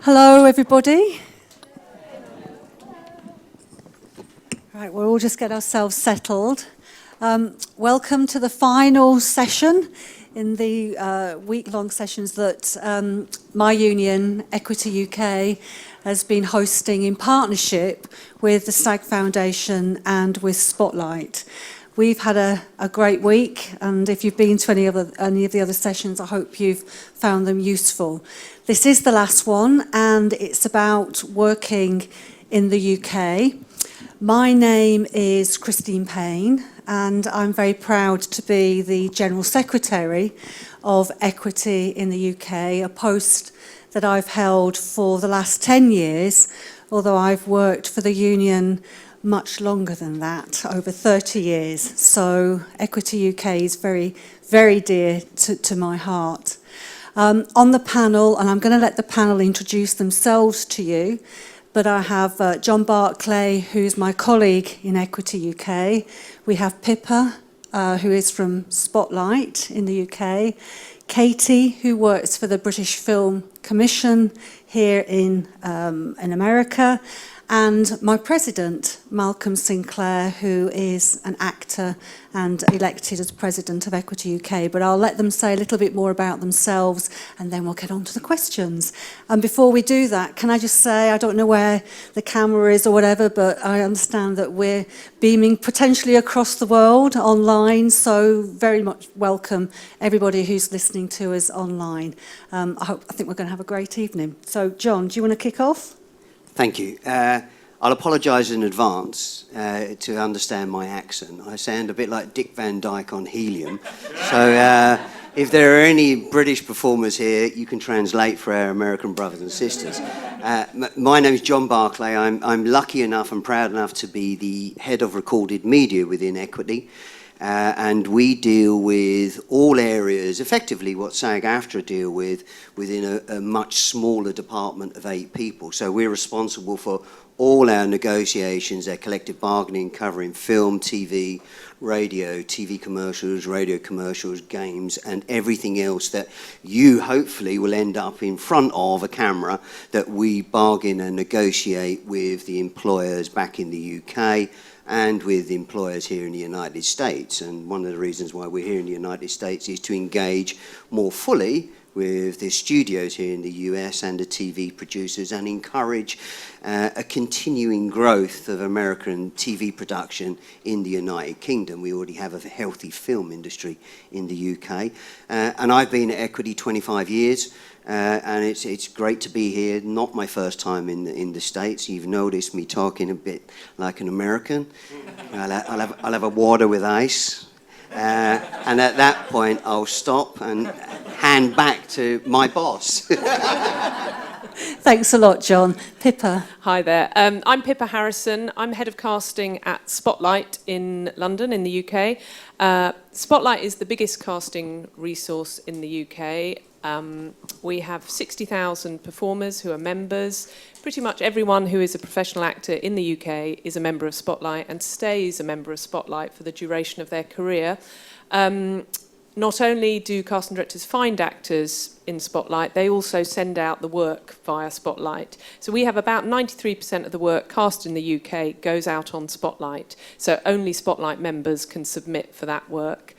Hello, everybody. Right, we'll all just get ourselves settled. Welcome to the final session in the week-long sessions that my union, Equity UK, has been hosting in partnership with the SAG Foundation and with Spotlight. We've had a great week, and if you've been to any of the other sessions, I hope you've found them useful. This is the last one, and it's about working in the UK. My name is Christine Payne, and I'm very proud to be the General Secretary of Equity in the UK, a post that I've held for the last 10 years, although I've worked for the union much longer than that, over 30 years. So Equity UK is very, very dear to my heart. On the panel, and I'm going to let the panel introduce themselves to you, but I have John Barclay, who's my colleague in Equity UK. We have Pippa, who is from Spotlight in the UK. Kattie, who works for the British Film Commission here in America. And my president, Malcolm Sinclair, who is an actor and elected as president of Equity UK. But I'll let them say a little bit more about themselves, and then we'll get on to the questions. And before we do that, can I just say, I don't know where the camera is or whatever, but I understand that we're beaming potentially across the world online, so very much welcome everybody who's listening to us online. I think we're going to have a great evening. So, John, do you want to kick off? Thank you. I'll apologise in advance to understand my accent. I sound a bit like Dick Van Dyke on helium. So if there are any British performers here, you can translate for our American brothers and sisters. My name is John Barclay. I'm lucky enough and proud enough to be the head of recorded media within Equity. And we deal with all areas, effectively what SAG-AFTRA deal with, within a much smaller department of 8 people. So we're responsible for all our negotiations, our collective bargaining, covering film, TV, radio commercials, games, and everything else that you hopefully will end up in front of a camera that we bargain and negotiate with the employers back in the UK and with employers here in the United States. And one of the reasons why we're here in the United States is to engage more fully with the studios here in the US and the TV producers and encourage a continuing growth of American TV production in the United Kingdom. We already have a healthy film industry in the UK. And I've been at Equity 25 years. And it's great to be here. Not my first time in the States. You've noticed me talking a bit like an American. I'll have a water with ice. And at that point, I'll stop and hand back to my boss. Thanks a lot, John. Pippa. Hi there. I'm Pippa Harrison. I'm head of casting at Spotlight in London, in the UK. Spotlight is the biggest casting resource in the UK. We have 60,000 performers who are members. Pretty much everyone who is a professional actor in the UK is a member of Spotlight and stays a member of Spotlight for the duration of their career. Not only do casting directors find actors in Spotlight, they also send out the work via Spotlight. So we have about 93% of the work cast in the UK goes out on Spotlight. So only Spotlight members can submit for that work.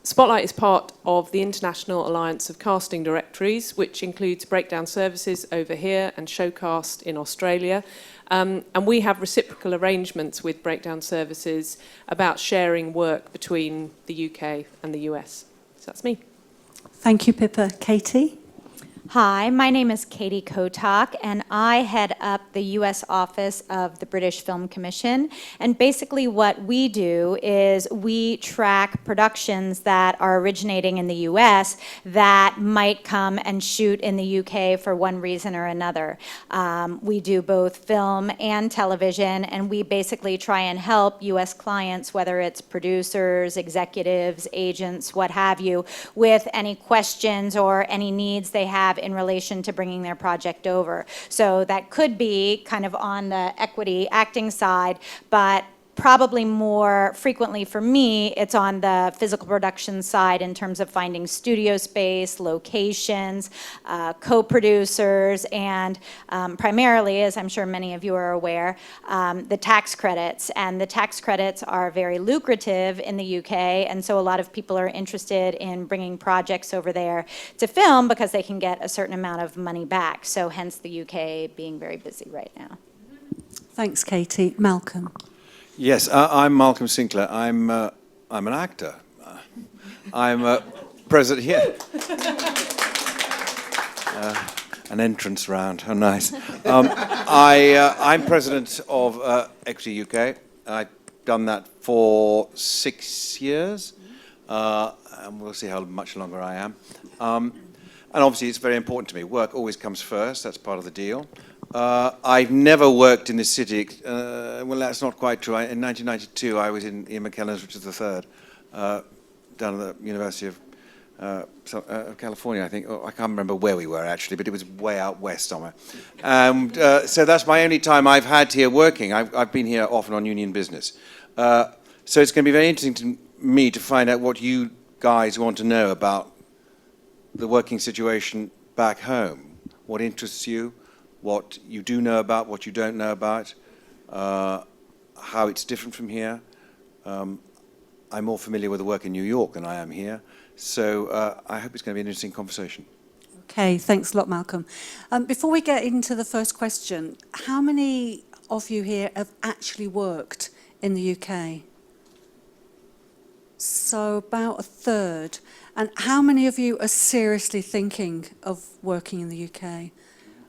Spotlight is part of the International Alliance of Casting Directories, which includes Breakdown Services over here and Showcast in Australia. And we have reciprocal arrangements with Breakdown Services about sharing work between the UK and the US. So that's me. Thank you, Pippa. Katie? Hi, my name is Katie Kotok, and I head up the U.S. office of the British Film Commission. And basically what we do is we track productions that are originating in the U.S. that might come and shoot in the U.K. for one reason or another. We do both film and television, and we basically try and help U.S. clients, whether it's producers, executives, agents, what have you, with any questions or any needs they have in relation to bringing their project over. So that could be kind of on the equity acting side, but probably more frequently for me, it's on the physical production side in terms of finding studio space, locations, co-producers, and primarily, as I'm sure many of you are aware, the tax credits. And the tax credits are very lucrative in the UK, and so a lot of people are interested in bringing projects over there to film because they can get a certain amount of money back. So hence the UK being very busy right now. Thanks, Katie. Malcolm. Yes, I'm Malcolm Sinclair. I'm an actor. I'm president here. An entrance round. How nice. I'm president of Equity UK. I've done that for 6 years, and we'll see how much longer I am. And obviously, it's very important to me. Work always comes first. That's part of the deal. I've never worked in this city. Well, that's not quite true. In 1992, I was in Ian McKellen's Richard III, down at the University of California, I think. Oh, I can't remember where we were, actually, but it was way out west somewhere. And so that's my only time I've had here working. I've been here often on union business. So it's going to be very interesting to me to find out what you guys want to know about the working situation back home. What interests you? What you do know about, what you don't know about, how it's different from here. I'm more familiar with the work in New York than I am here, so I hope it's going to be an interesting conversation. Okay, thanks a lot, Malcolm. Before we get into the first question, how many of you here have actually worked in the UK? So about a third. And how many of you are seriously thinking of working in the UK?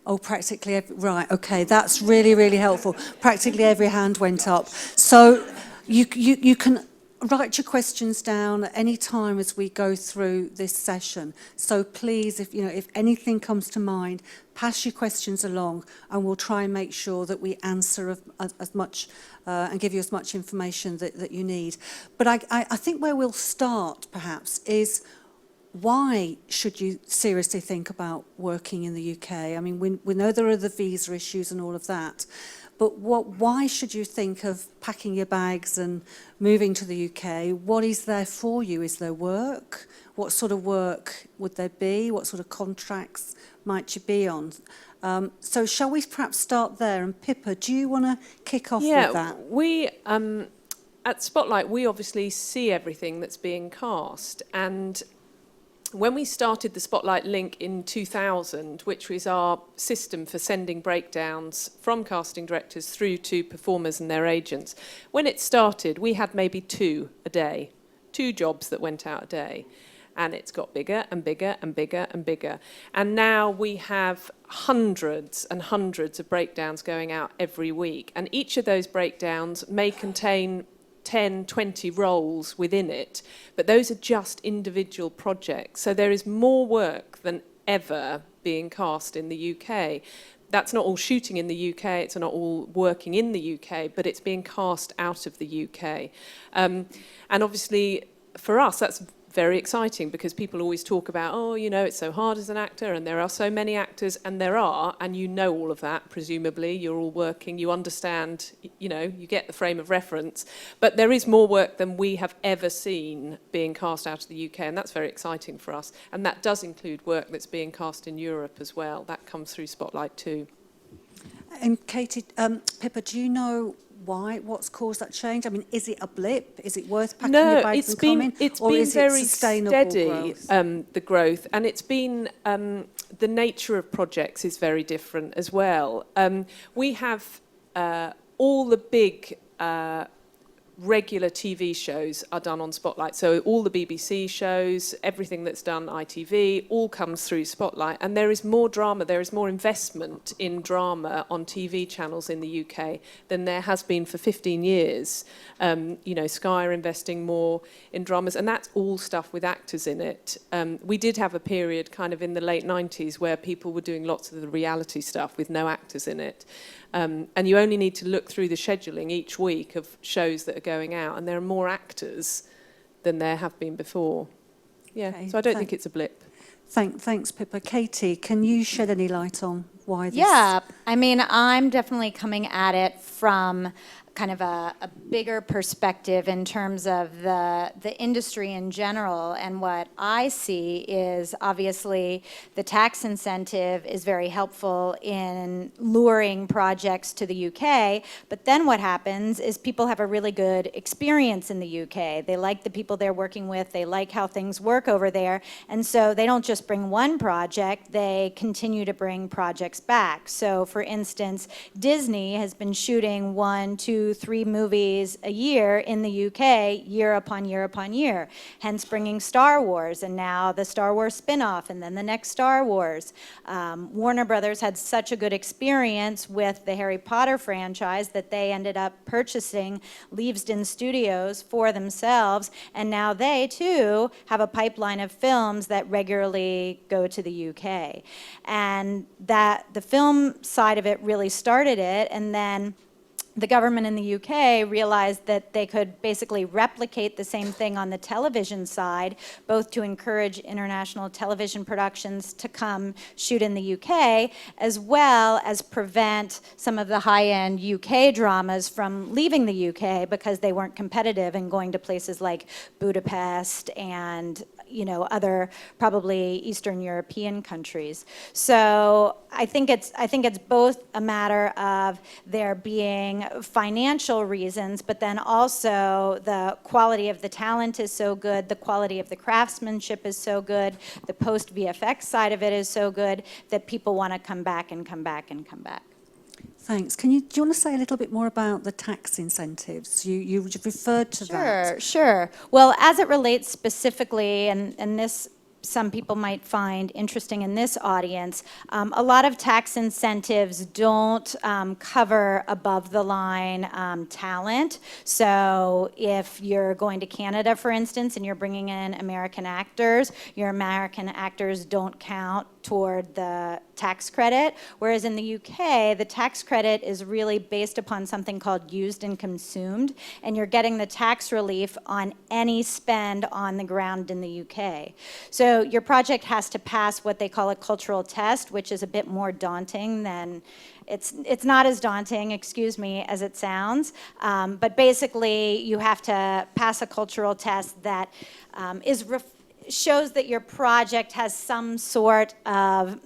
Oh, practically every, right, okay, that's really, really helpful. Practically every hand went up. So you can write your questions down at any time as we go through this session. So please, if anything comes to mind, pass your questions along and we'll try and make sure that we answer as much and give you as much information that you need. But I think where we'll start, perhaps, is why should you seriously think about working in the UK? I mean, we know there are the visa issues and all of that, but why should you think of packing your bags and moving to the UK? What is there for you? Is there work? What sort of work would there be? What sort of contracts might you be on? So shall we perhaps start there? And Pippa, do you want to kick off with that? Yeah, we at Spotlight, we obviously see everything that's being cast, and when we started the Spotlight Link in 2000, which was our system for sending breakdowns from casting directors through to performers and their agents, when it started, we had maybe 2 a day, 2 jobs that went out a day. And it's got bigger and bigger and bigger and bigger. And now we have hundreds and hundreds of breakdowns going out every week. And each of those breakdowns may contain 10, 20 roles within it, but those are just individual projects. So there is more work than ever being cast in the UK. That's not all shooting in the UK, it's not all working in the UK, but it's being cast out of the UK. And obviously, for us, that's very exciting because people always talk about, it's so hard as an actor and there are so many actors, and there are, and you know all of that, presumably. You're all working, you understand, you get the frame of reference. But there is more work than we have ever seen being cast out of the UK, and that's very exciting for us. And that does include work that's being cast in Europe as well. That comes through Spotlight too. And Katie, Pippa, do you know what's caused that change? I mean, is it a blip? Is it worth packing your bags and coming? It's or been is very it sustainable steady, growth? The growth, and it's been the nature of projects is very different as well. We have all the big regular TV shows are done on Spotlight. So all the BBC shows, everything that's done ITV, all comes through Spotlight. And there is more drama, there is more investment in drama on TV channels in the UK than there has been for 15 years. Sky are investing more in dramas, and that's all stuff with actors in it. We did have a period kind of in the late 90s where people were doing lots of the reality stuff with no actors in it. And you only need to look through the scheduling each week of shows that are going out, and there are more actors than there have been before. Yeah, Okay, so I don't think it's a blip. Thanks, Pippa. Katie, can you shed any light on why this? Yeah, I mean, I'm definitely coming at it from kind of a bigger perspective in terms of the industry in general. And what I see is obviously the tax incentive is very helpful in luring projects to the UK. But then what happens is people have a really good experience in the UK. They like the people they're working with. They like how things work over there. And so they don't just bring one project, they continue to bring projects back. So for instance, Disney has been shooting 1, 2, 3 movies a year in the UK, year upon year upon year, hence bringing Star Wars, and now the Star Wars spin-off, and then the next Star Wars. Warner Brothers had such a good experience with the Harry Potter franchise that they ended up purchasing Leavesden Studios for themselves, and now they too have a pipeline of films that regularly go to the UK. And that the film side of it really started it, and then the government in the UK realized that they could basically replicate the same thing on the television side, both to encourage international television productions to come shoot in the UK, as well as prevent some of the high-end UK dramas from leaving the UK because they weren't competitive and going to places like Budapest and other probably Eastern European countries. So I think it's both a matter of there being financial reasons, but then also the quality of the talent is so good, the quality of the craftsmanship is so good, the post VFX side of it is so good that people want to come back and come back and come back. Thanks. Do you want to say a little bit more about the tax incentives? You referred to that. Sure. Well, as it relates specifically, and this some people might find interesting in this audience, a lot of tax incentives don't cover above the line talent. So if you're going to Canada, for instance, and you're bringing in American actors, your American actors don't count toward the tax credit, whereas in the UK, the tax credit is really based upon something called used and consumed, and you're getting the tax relief on any spend on the ground in the UK. So your project has to pass what they call a cultural test, which is a bit more daunting than, it's not as daunting, excuse me, as it sounds, but basically you have to pass a cultural test that shows that your project has some sort of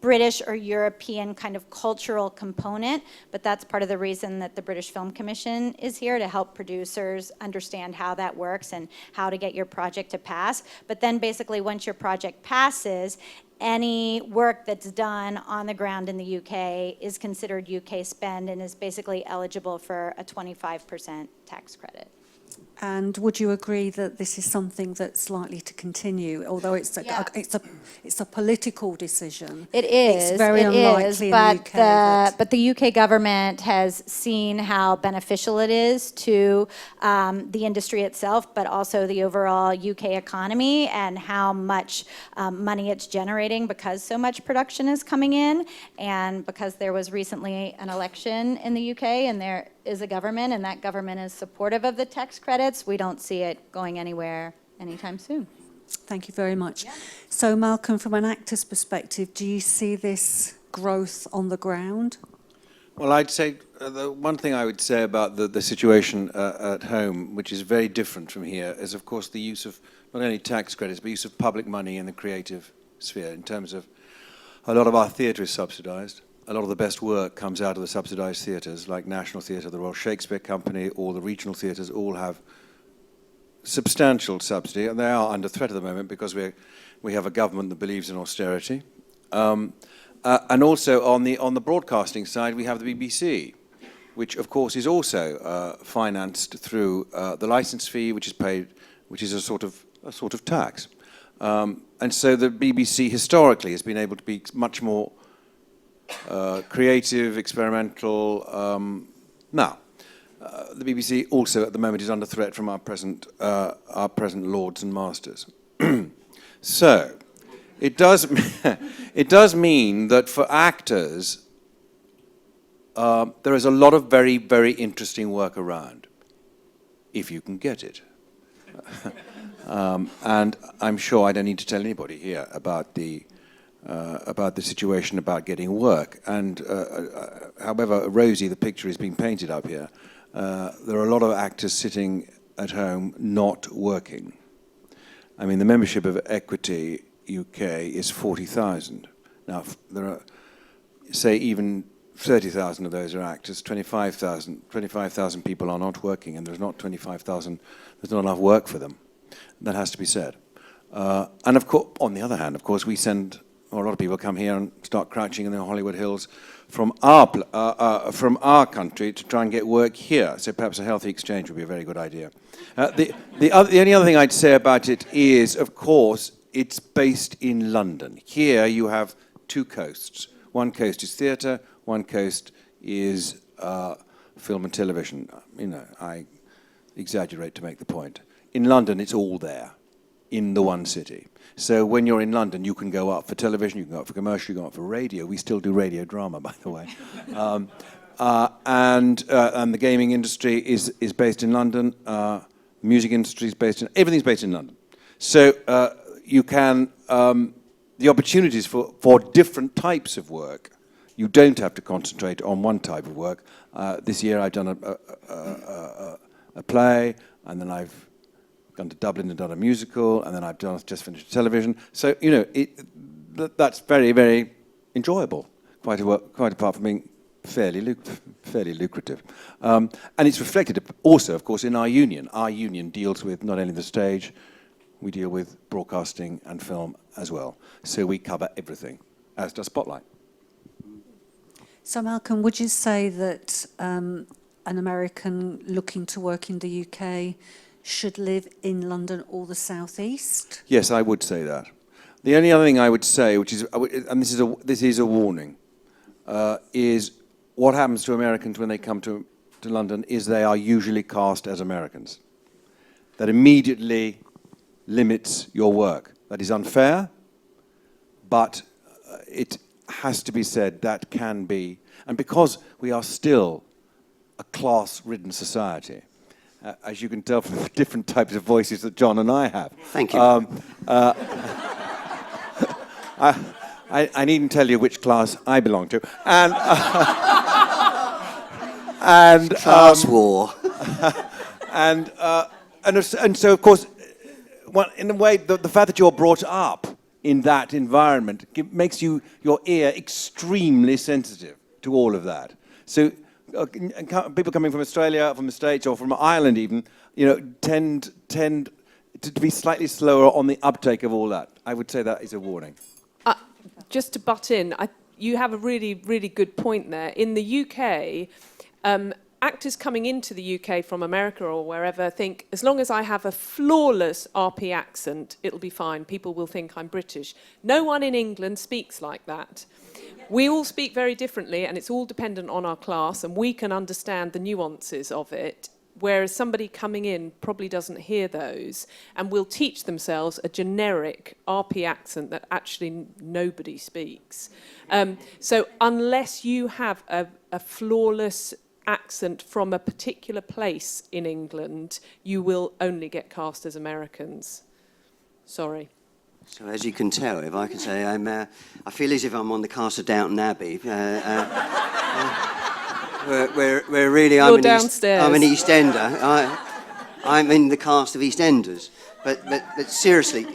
British or European kind of cultural component, but that's part of the reason that the British Film Commission is here, to help producers understand how that works and how to get your project to pass. But then basically once your project passes, any work that's done on the ground in the UK is considered UK spend and is basically eligible for a 25% tax credit. And would you agree that this is something that's likely to continue, although it's a political decision? It is. It's very unlikely in the UK. But the UK government has seen how beneficial it is to the industry itself, but also the overall UK economy, and how much money it's generating because so much production is coming in, and because there was recently an election in the UK and there is a government, and that government is supportive of the tax credits. We don't see it going anywhere anytime soon. Thank you very much. Yeah. So Malcolm, from an actor's perspective, do you see this growth on the ground? Well, I'd say the one thing I would say about the situation at home, which is very different from here, is of course the use of not only tax credits, but use of public money in the creative sphere, in terms of a lot of our theatre is subsidised. A lot of the best work comes out of the subsidised theatres, like National Theatre, the Royal Shakespeare Company, or the regional theatres, all have substantial subsidy, and they are under threat at the moment because we have a government that believes in austerity. And also on the broadcasting side, we have the BBC, which of course is also financed through the licence fee, which is paid, which is a sort of tax. And so the BBC historically has been able to be much more creative, experimental. Now, the BBC also at the moment is under threat from our present lords and masters. So, it does mean that for actors, there is a lot of very, very interesting work around, if you can get it. And I'm sure I don't need to tell anybody here about the situation about getting work. And however rosy the picture is being painted up here, there are a lot of actors sitting at home not working. I mean, the membership of Equity UK is 40,000. Now, there are, say, even 30,000 of those are actors, 25,000 people are not working, and there's not 25,000, there's not enough work for them. That has to be said. And of course, on the other hand, of course, we send, or a lot of people come here and start crouching in the Hollywood Hills from our country to try and get work here. So perhaps a healthy exchange would be a very good idea. The only other thing I'd say about it is, of course, it's based in London. Here you have two coasts. One coast is theatre, one coast is film and television. You know, I exaggerate to make the point. In London, it's all there, in the one city. So when you're in London, you can go up for television, you can go up for commercial, you can go up for radio. We still do radio drama, by the way. And the gaming industry is based in London. Music industry is based in... Everything's based in London. So you can... the opportunities for different types of work, you don't have to concentrate on one type of work. This year I've done a play, and then I've gone to Dublin and done a musical, and then I've just finished television. So, you know, that's very, very enjoyable, quite apart from being fairly lucrative. And it's reflected also, of course, in our union. Our union deals with not only the stage, we deal with broadcasting and film as well. So we cover everything, as does Spotlight. So Malcolm, would you say that an American looking to work in the UK should live in London or the South East? Yes, I would say that. The only other thing I would say, which is, and this is a warning, is what happens to Americans when they come to London is they are usually cast as Americans. That immediately limits your work. That is unfair, but it has to be said that can be, and because we are still a class-ridden society, as you can tell from the different types of voices that John and I have. Thank you. I needn't tell you which class I belong to. And, Class war. and so, of course, in a way, the fact that you're brought up in that environment makes your ear extremely sensitive to all of that. So people coming from Australia, from the States, or from Ireland even, you know, tend to be slightly slower on the uptake of all that. I would say that is a warning. Just to butt in, you have a really, really good point there. In the UK, actors coming into the UK from America or wherever think, as long as I have a flawless RP accent, it'll be fine. People will think I'm British. No one in England speaks like that. We all speak very differently, and it's all dependent on our class, and we can understand the nuances of it, whereas somebody coming in probably doesn't hear those and will teach themselves a generic RP accent that actually nobody speaks. So unless you have a flawless accent from a particular place in England, you will only get cast as Americans. Sorry. So as you can tell, if I can say, I feel as if I'm on the cast of Downton Abbey. Where really You're downstairs. I'm an EastEnder. I'm in the cast of EastEnders. But seriously,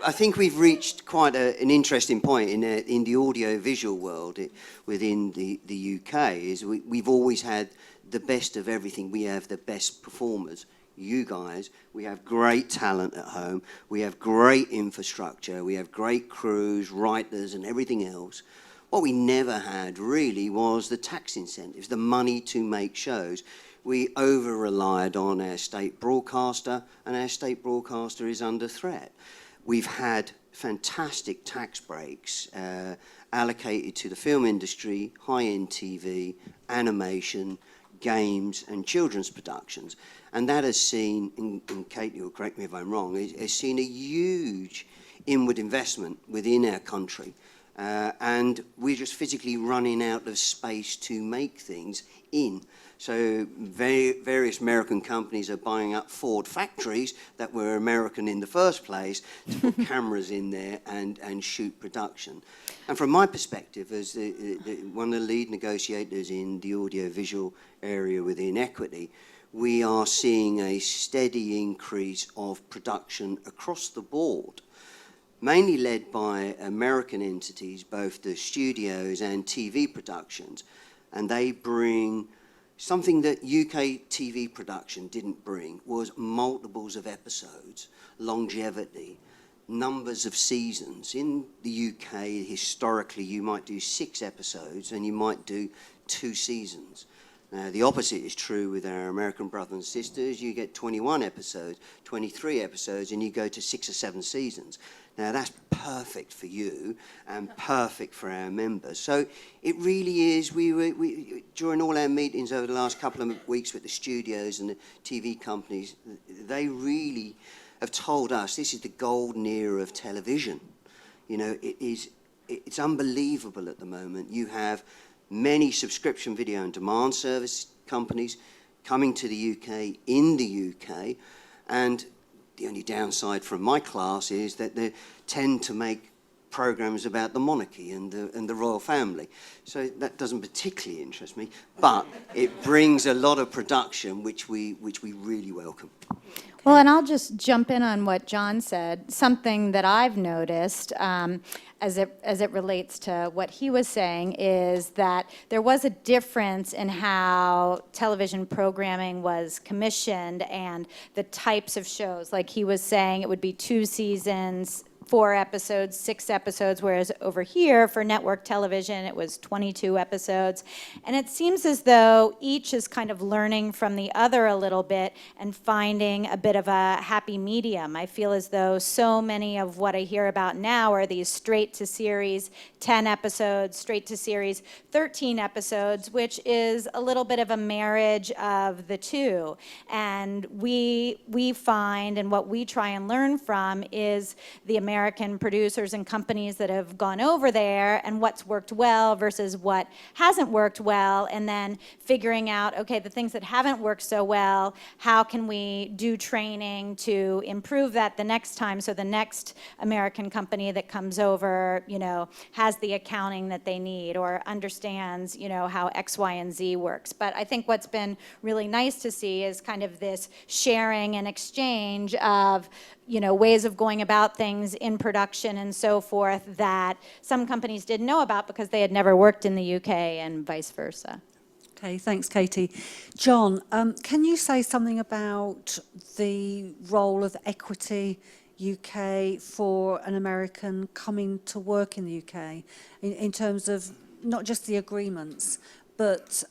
I think we've reached quite an interesting point in the audio-visual world within the UK. Is we've always had the best of everything. We have the best performers. You guys, we have great talent at home. We have great infrastructure. We have great crews, writers, and everything else. What we never had really was the tax incentives, the money to make shows. We over-relied on our state broadcaster, and our state broadcaster is under threat. We've had fantastic tax breaks allocated to the film industry, high-end TV, animation, games, and children's productions. And that has seen, and Katie will correct me if I'm wrong, has seen a huge inward investment within our country. and we're just physically running out of space to make things in. So various American companies are buying up Ford factories that were American in the first place to put cameras in there and shoot production. And from my perspective, as one of the lead negotiators in the audiovisual area within Equity, we are seeing a steady increase of production across the board, mainly led by American entities, both the studios and TV productions, and they bring something that UK TV production didn't bring, was multiples of episodes, longevity, numbers of seasons. In the UK, historically, you might do 6 episodes and you might do 2 seasons. The opposite is true with our American brothers and sisters. You get 21 episodes, 23 episodes, and you go to 6 or 7 seasons. Now, that's perfect for you and perfect for our members. So it really is, we during all our meetings over the last couple of weeks with the studios and the TV companies, they really have told us this is the golden era of television. You know, it's unbelievable at the moment. You have many subscription video and demand service companies coming to the UK, in the UK, and the only downside from my class is that they tend to make programs about the monarchy and the royal family. So that doesn't particularly interest me, but it brings a lot of production which we really welcome. Well, and I'll just jump in on what John said. Something that I've noticed as it relates to what he was saying is that there was a difference in how television programming was commissioned and the types of shows. Like he was saying, it would be 2 seasons, 4 episodes, 6 episodes, whereas over here for network television it was 22 episodes. And it seems as though each is kind of learning from the other a little bit and finding a bit of a happy medium. I feel as though so many of what I hear about now are these straight to series 10 episodes, straight to series 13 episodes, which is a little bit of a marriage of the two. And we find, and what we try and learn from is the American producers and companies that have gone over there and what's worked well versus what hasn't worked well, and then figuring out, okay, the things that haven't worked so well, how can we do training to improve that the next time so the next American company that comes over, you know, has the accounting that they need or understands, you know, how X, Y, and Z works. But I think what's been really nice to see is kind of this sharing and exchange of, you know, ways of going about things in production and so forth that some companies didn't know about because they had never worked in the UK and vice versa. Okay, thanks, Katie. John, can you say something about the role of Equity UK for an American coming to work in the UK in terms of not just the agreements, but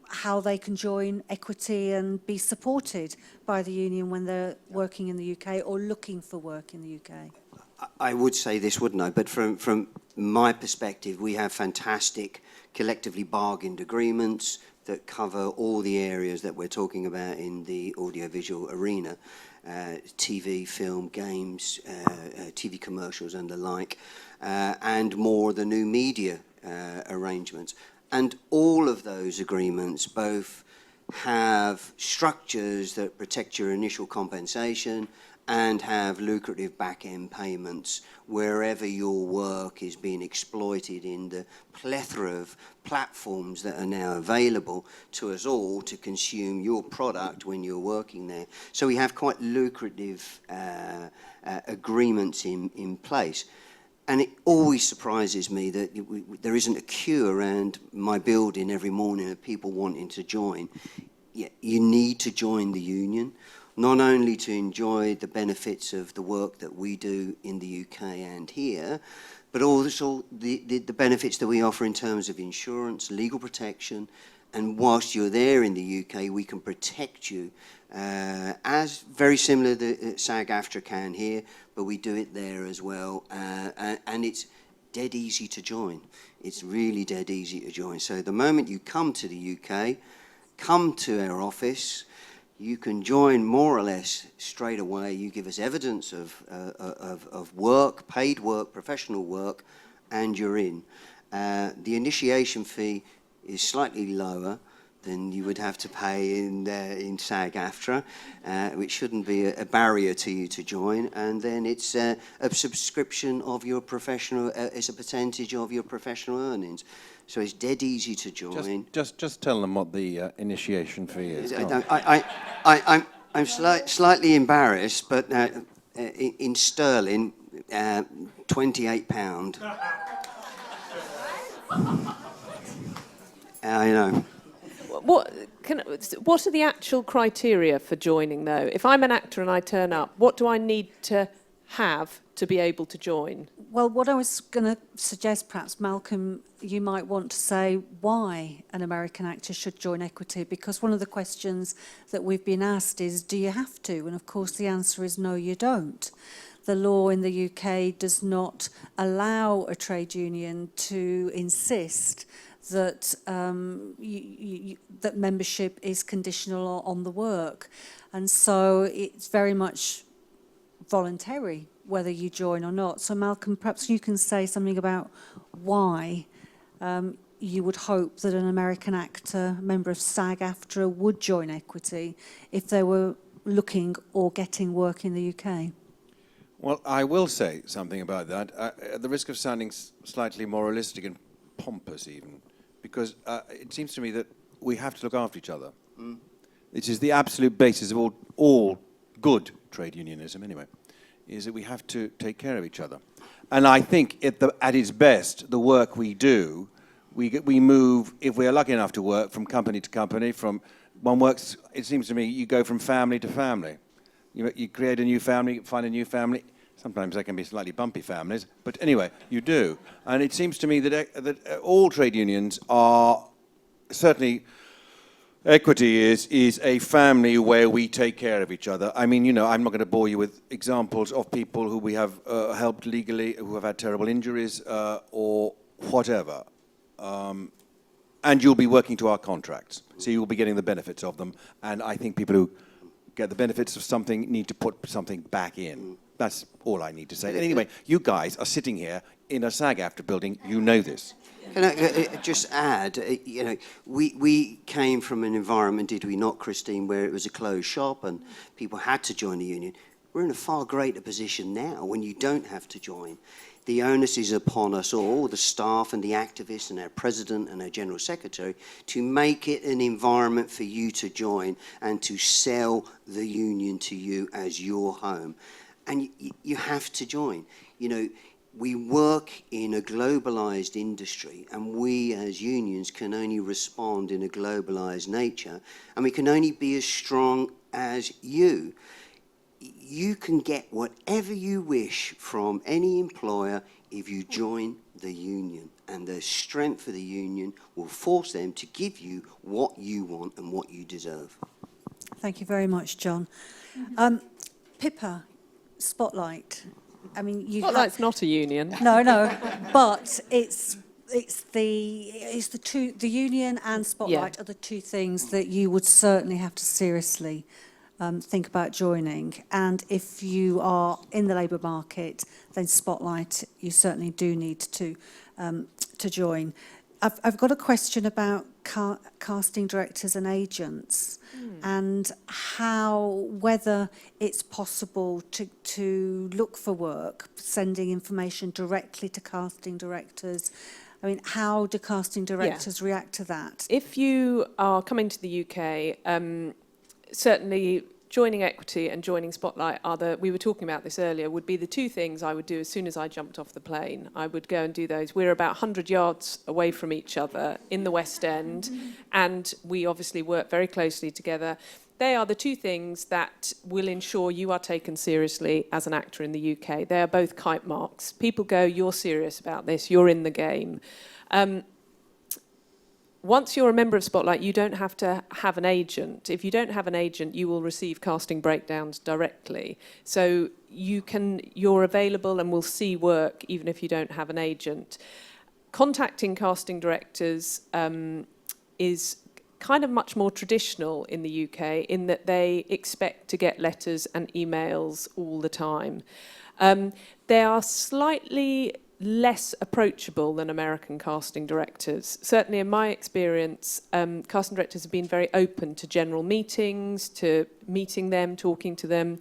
how they can join Equity and be supported by the union when they're working in the UK or looking for work in the UK? I would say this, wouldn't I? But from my perspective, we have fantastic collectively bargained agreements that cover all the areas that we're talking about in the audiovisual arena, TV, film, games, TV commercials and the like, and more the new media arrangements. And all of those agreements both have structures that protect your initial compensation and have lucrative back-end payments wherever your work is being exploited in the plethora of platforms that are now available to us all to consume your product when you're working there. So we have quite lucrative agreements in place. And it always surprises me that there isn't a queue around my building every morning of people wanting to join. Yeah, you need to join the union, not only to enjoy the benefits of the work that we do in the UK and here, but also the benefits that we offer in terms of insurance, legal protection, and whilst you're there in the UK, we can protect you as very similar to SAG-AFTRA can here, but we do it there as well, and it's dead easy to join. It's really dead easy to join. So the moment you come to the UK, come to our office, you can join more or less straight away. You give us evidence of work, paid work, professional work, and you're in. The initiation fee is slightly lower than you would have to pay in SAG-AFTRA, which shouldn't be a barrier to you to join. And then it's a subscription of your professional, it's a percentage of your professional earnings. So it's dead easy to join. Just tell them what the initiation fee is. I'm slightly embarrassed, but in sterling, £28. I know. What are the actual criteria for joining, though? If I'm an actor and I turn up, what do I need to have to be able to join? Well, what I was going to suggest, perhaps, Malcolm, you might want to say why an American actor should join Equity, because one of the questions that we've been asked is, do you have to? And of course the answer is no, you don't. The law in the UK does not allow a trade union to insist that that membership is conditional on the work. And so it's very much voluntary whether you join or not. So Malcolm, perhaps you can say something about why you would hope that an American actor, member of SAG-AFTRA, would join Equity if they were looking or getting work in the UK. Well, I will say something about that, at the risk of sounding slightly moralistic and pompous even, because it seems to me that we have to look after each other. It is the absolute basis of all good trade unionism anyway, is that we have to take care of each other. And I think at its best, the work we do, we move, if we are lucky enough to work, from company to company, from one works, it seems to me, you go from family to family. You create a new family, find a new family. Sometimes they can be slightly bumpy families, but anyway, you do. And it seems to me that all trade unions are, certainly Equity is a family where we take care of each other. I mean, you know, I'm not going to bore you with examples of people who we have helped legally, who have had terrible injuries or whatever. And you'll be working to our contracts, so you will be getting the benefits of them. And I think people who get the benefits of something need to put something back in. That's all I need to say. Anyway, you guys are sitting here in a SAG-AFTRA building. You know this. Can I just add, you know, we came from an environment, did we not, Christine, where it was a closed shop and people had to join the union. We're in a far greater position now when you don't have to join. The onus is upon us all, the staff and the activists and our president and our general secretary, to make it an environment for you to join and to sell the union to you as your home. And you have to join. You know, we work in a globalized industry, and we as unions can only respond in a globalized nature, and we can only be as strong as you. You can get whatever you wish from any employer if you join the union, and the strength of the union will force them to give you what you want and what you deserve. Thank you very much, John. Pippa, Spotlight. I mean, Spotlight's not a union. No, but the union and Spotlight are the two things that you would certainly have to seriously think about joining. And if you are in the labour market, then Spotlight you certainly do need to join. I've got a question about casting directors and agents and whether it's possible to look for work, sending information directly to casting directors. I mean, how do casting directors react to that? If you are coming to the UK, certainly joining Equity and joining Spotlight we were talking about this earlier, would be the two things I would do as soon as I jumped off the plane. I would go and do those. We're about 100 yards away from each other in the West End, and we obviously work very closely together. They are the two things that will ensure you are taken seriously as an actor in the UK. They are both kite marks. People go, you're serious about this, you're in the game. Once you're a member of Spotlight, you don't have to have an agent. If you don't have an agent, you will receive casting breakdowns directly. So you're available and will see work even if you don't have an agent. Contacting casting directors is kind of much more traditional in the UK in that they expect to get letters and emails all the time. They are slightly less approachable than American casting directors. Certainly in my experience, casting directors have been very open to general meetings, to meeting them, talking to them.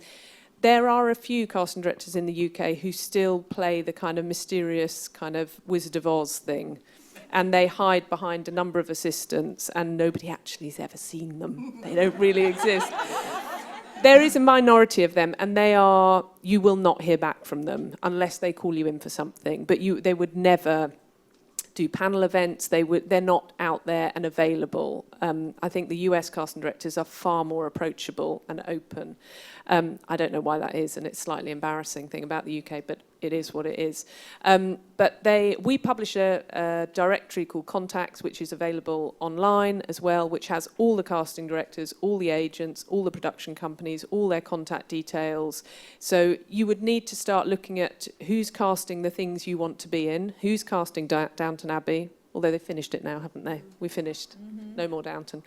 There are a few casting directors in the UK who still play the kind of mysterious kind of Wizard of Oz thing, and they hide behind a number of assistants and nobody actually has ever seen them. They don't really exist. There is a minority of them, and you will not hear back from them unless they call you in for something. But they would never do panel events. They're not out there and available. I think the US casting directors are far more approachable and open. I don't know why that is, and it's a slightly embarrassing thing about the UK, but it is what it is. But we publish a directory called Contacts, which is available online as well, which has all the casting directors, all the agents, all the production companies, all their contact details. So you would need to start looking at who's casting the things you want to be in, who's casting Downton Abbey, although they've finished it now, haven't they? We finished. No more Downton.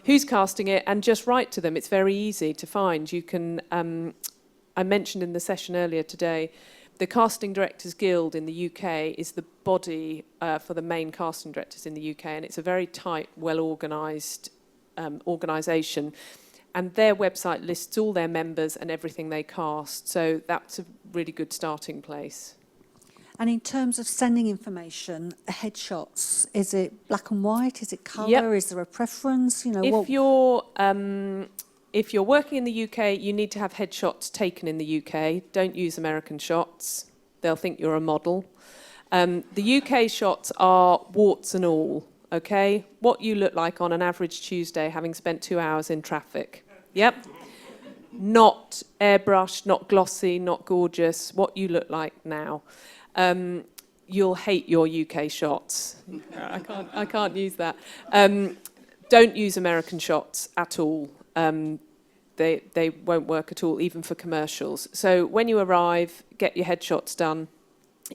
Who's casting it, and just write to them. It's very easy to find. You can, I mentioned in the session earlier today, the Casting Directors Guild in the UK is the body for the main casting directors in the UK, and it's a very tight, well-organised organisation. And their website lists all their members and everything they cast, so that's a really good starting place. And in terms of sending information, headshots, is it black and white? Is it colour? Is there a preference? If you're working in the UK, you need to have headshots taken in the UK. Don't use American shots. They'll think you're a model. The UK shots are warts and all, okay? What you look like on an average Tuesday having spent 2 hours in traffic. Yep. Not airbrushed, not glossy, not gorgeous. What you look like now. You'll hate your UK shots. I can't use that. Don't use American shots at all. They won't work at all, even for commercials. So when you arrive, get your headshots done.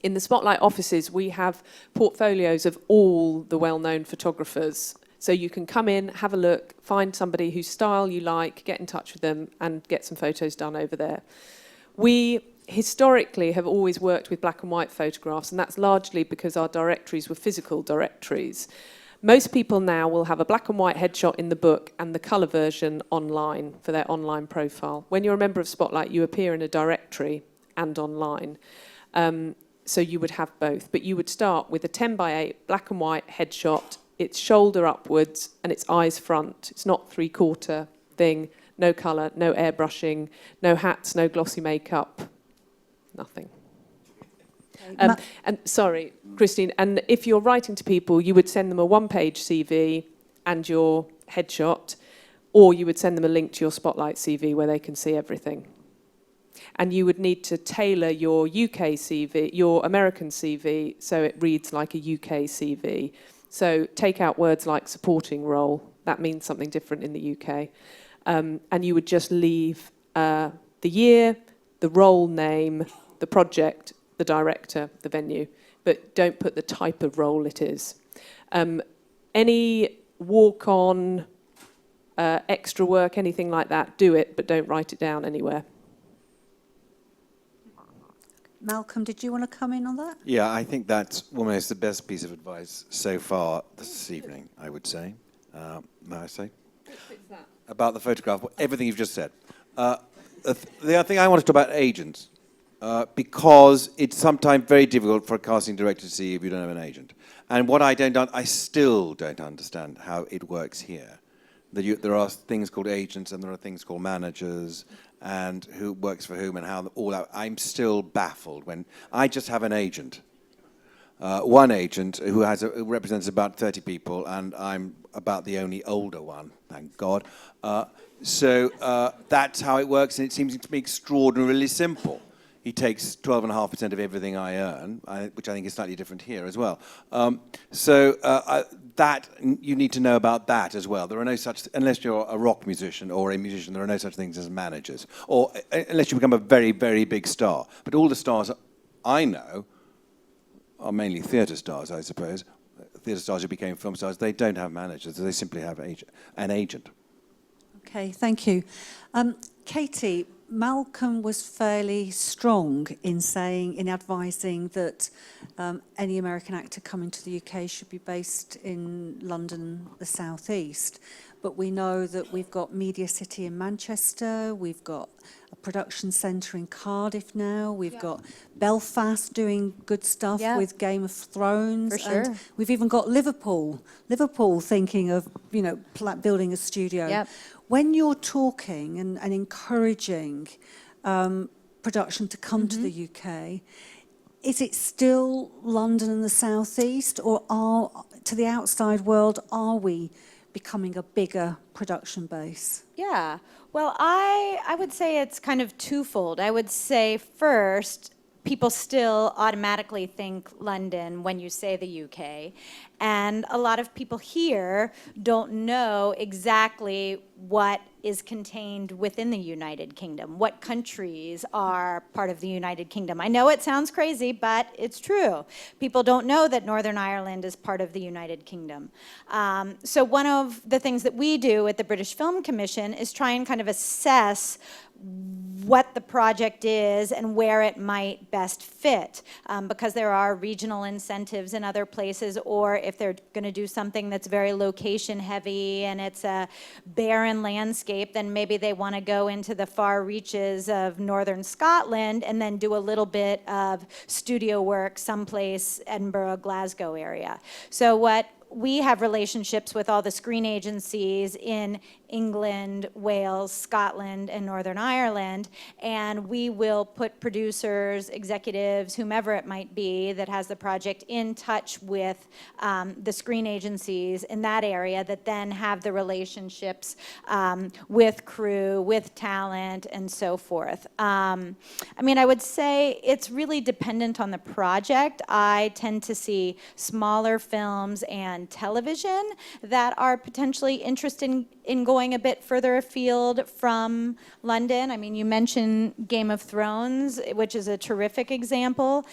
In the Spotlight offices, we have portfolios of all the well-known photographers. So you can come in, have a look, find somebody whose style you like, get in touch with them, and get some photos done over there. We historically have always worked with black and white photographs, and that's largely because our directories were physical directories. Most people now will have a black and white headshot in the book and the colour version online for their online profile. When you're a member of Spotlight, you appear in a directory and online. So you would have both. But you would start with a 10x8 black and white headshot. It's shoulder upwards and it's eyes front. It's not three-quarter thing. No colour, no airbrushing, no hats, no glossy makeup. Nothing. And sorry, Christine, and if you're writing to people, you would send them a one-page CV and your headshot, or you would send them a link to your Spotlight CV where they can see everything. And you would need to tailor your UK CV, your American CV, so it reads like a UK CV. So take out words like supporting role. That means something different in the UK. And you would just leave the year, the role name, the project, the director, the venue, but don't put the type of role it is. Any walk-on, extra work, anything like that, do it, but don't write it down anywhere. Malcolm, did you want to come in on that? Yeah, I think that's almost the best piece of advice so far this evening, I would say. May I say? About the photograph, everything you've just said. The other thing I want to talk about agents, because it's sometimes very difficult for a casting director to see if you don't have an agent. And what I still don't understand how it works here. There are things called agents and there are things called managers and who works for whom and how all that. I'm still baffled when I just have an agent. One agent who represents about 30 people, and I'm about the only older one, thank God. So that's how it works, and it seems to me extraordinarily simple. He takes 12.5% of everything I earn, which I think is slightly different here as well. That you need to know about that as well. There are no such, unless you're a rock musician or a musician, there are no such things as managers, or unless you become a very, very big star. But all the stars I know are mainly theatre stars, I suppose. Theatre stars who became film stars, they don't have managers, they simply have an agent. Okay, thank you. Katie, Malcolm was fairly strong in saying, in advising that any American actor coming to the UK should be based in London, the South East. But we know that we've got Media City in Manchester, we've got a production centre in Cardiff now, we've got Belfast doing good stuff with Game of Thrones. For sure. And we've even got Liverpool thinking of, building a studio. Yep. When you're talking and encouraging production to come to the UK, is it still London and the South East, or to the outside world, are we becoming a bigger production base? Yeah. Well, I would say it's kind of twofold. I would say first, people still automatically think London when you say the UK. And a lot of people here don't know exactly what is contained within the United Kingdom, what countries are part of the United Kingdom. I know it sounds crazy, but it's true. People don't know that Northern Ireland is part of the United Kingdom. So one of the things that we do at the British Film Commission is try and kind of assess what the project is and where it might best fit, because there are regional incentives in other places, or if they're going to do something that's very location heavy and it's a barren landscape, then maybe they want to go into the far reaches of northern Scotland and then do a little bit of studio work someplace, Edinburgh, Glasgow area. So we have relationships with all the screen agencies in England, Wales, Scotland, and Northern Ireland, and we will put producers, executives, whomever it might be that has the project in touch with the screen agencies in that area that then have the relationships with crew, with talent, and so forth. I would say it's really dependent on the project. I tend to see smaller films and television that are potentially interested in going a bit further afield from London. I mean, you mentioned Game of Thrones, which is a terrific example.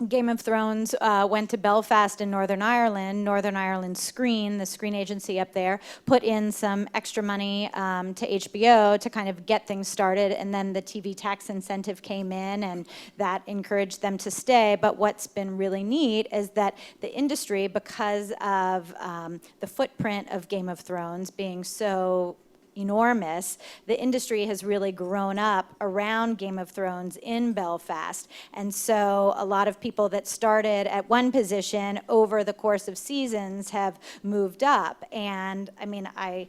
Game of Thrones went to Belfast in Northern Ireland. Northern Ireland Screen, the screen agency up there, put in some extra money to HBO to kind of get things started, and then the TV tax incentive came in, and that encouraged them to stay. But what's been really neat is that the industry, because of the footprint of Game of Thrones being so enormous, the industry has really grown up around Game of Thrones in Belfast. And so a lot of people that started at one position over the course of seasons have moved up. And I mean, I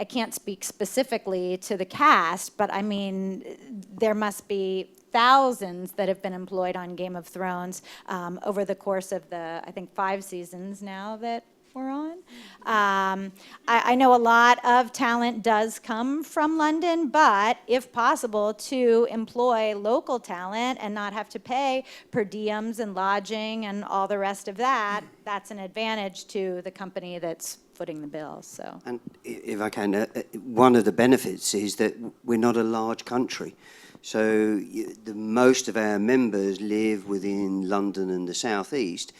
can't speak specifically to the cast, but I mean, there must be thousands that have been employed on Game of Thrones over the course of the, I think, 5 seasons now that we're on. I know a lot of talent does come from London, but if possible, to employ local talent and not have to pay per diems and lodging and all the rest of that, that's an advantage to the company that's footing the bill. So, and if I can, one of the benefits is that we're not a large country. So most of our members live within London and the South East,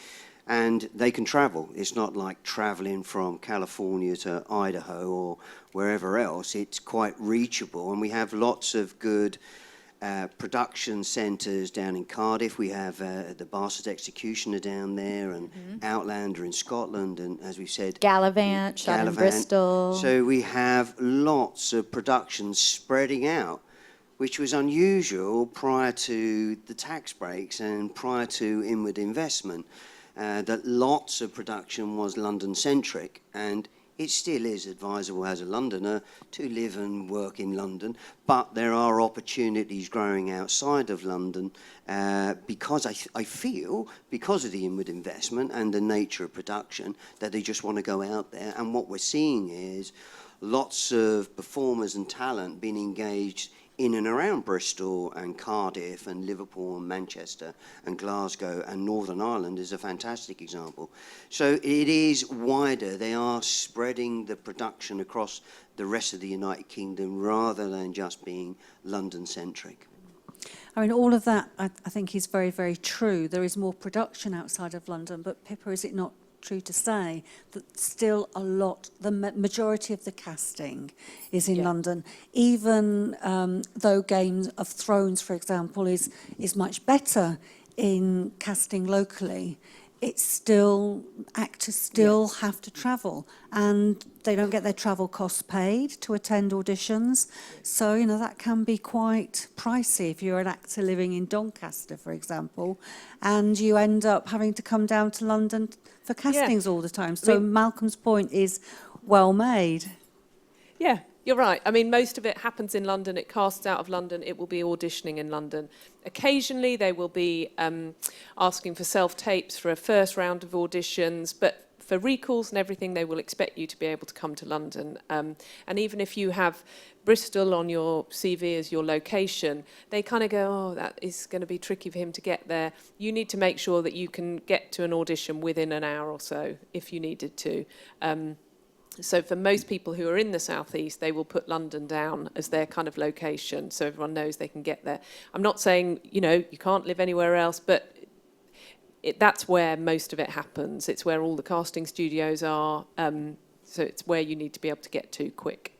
and they can travel. It's not like traveling from California to Idaho or wherever else. It's quite reachable, and we have lots of good production centres down in Cardiff. We have the Bastard Executioner down there, and Outlander in Scotland, and as we said, Gallivant, shot in Bristol. So we have lots of productions spreading out, which was unusual prior to the tax breaks and prior to inward investment. That lots of production was London-centric, and it still is advisable as a Londoner to live and work in London, but there are opportunities growing outside of London because I feel, because of the inward investment and the nature of production, that they just want to go out there. And what we're seeing is lots of performers and talent being engaged in and around Bristol and Cardiff and Liverpool and Manchester and Glasgow, and Northern Ireland is a fantastic example. So it is wider. They are spreading the production across the rest of the United Kingdom rather than just being London-centric. I mean, all of that I think is very, very true. There is more production outside of London, but Pippa, is it not true to say that still the majority of the casting is in London. Even though Game of Thrones, for example, is much better in casting locally, it's still, actors still have to travel, and they don't get their travel costs paid to attend auditions. So, you know, that can be quite pricey if you're an actor living in Doncaster, for example, and you end up having to come down to London for castings all the time. So Malcolm's point is well made. Yeah, you're right. I mean, most of it happens in London. It casts out of London. It will be auditioning in London. Occasionally, they will be asking for self-tapes for a first round of auditions, but for recalls and everything, they will expect you to be able to come to London. And even if you have Bristol on your CV as your location, they kind of go, oh, that is going to be tricky for him to get there. You need to make sure that you can get to an audition within an hour or so, if you needed to. So for most people who are in the southeast, they will put London down as their kind of location, so everyone knows they can get there. I'm not saying, you know, you can't live anywhere else, but that's where most of it happens. It's where all the casting studios are, so it's where you need to be able to get to quick.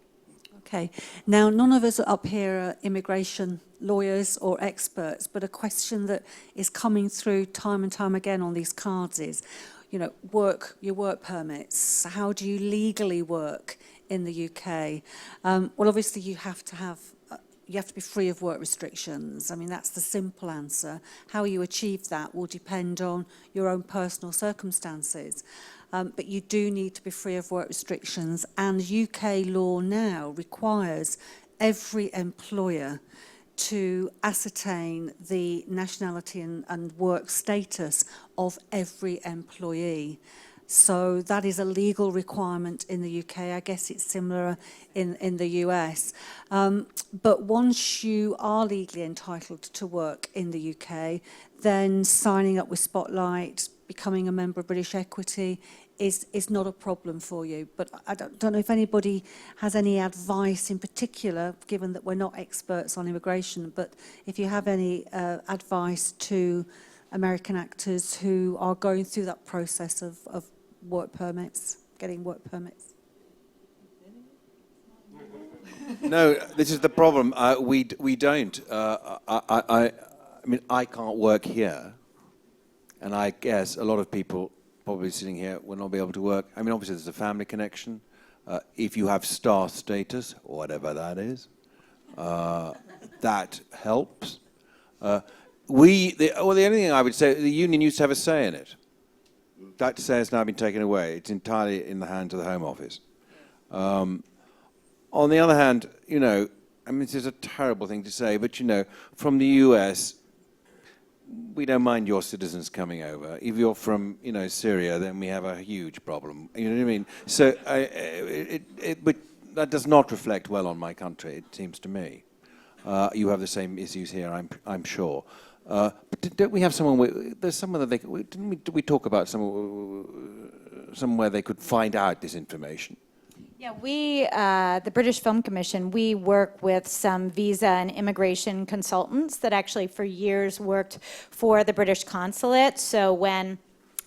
Okay. Now, none of us up here are immigration lawyers or experts, but a question that is coming through time and time again on these cards is, you know, your work permits. How do you legally work in the UK? Well, obviously, you have to be free of work restrictions. I mean, that's the simple answer. How you achieve that will depend on your own personal circumstances. But you do need to be free of work restrictions, and UK law now requires every employer to ascertain the nationality and work status of every employee. So that is a legal requirement in the UK. I guess it's similar in the US. But once you are legally entitled to work in the UK, then signing up with Spotlight, becoming a member of British Equity is not a problem for you. But I don't know if anybody has any advice in particular, given that we're not experts on immigration, but if you have any advice to American actors who are going through that process of work permits, getting work permits. No, this is the problem. We don't. I mean, I can't work here, and I guess a lot of people probably sitting here will not be able to work. I mean, obviously there's a family connection. If you have star status, or whatever that is, that helps. The only thing I would say, the union used to have a say in it. That say has now been taken away. It's entirely in the hands of the Home Office. On the other hand, you know, I mean, this is a terrible thing to say, but, you know, from the US, we don't mind your citizens coming over. If you're from, you know, Syria, then we have a huge problem. You know what I mean? So but that does not reflect well on my country, it seems to me. You have the same issues here, I'm sure. But don't we have someone? There's someone that did we talk about somewhere they could find out this information? Yeah, we, the British Film Commission, we work with some visa and immigration consultants that actually for years worked for the British consulate. So when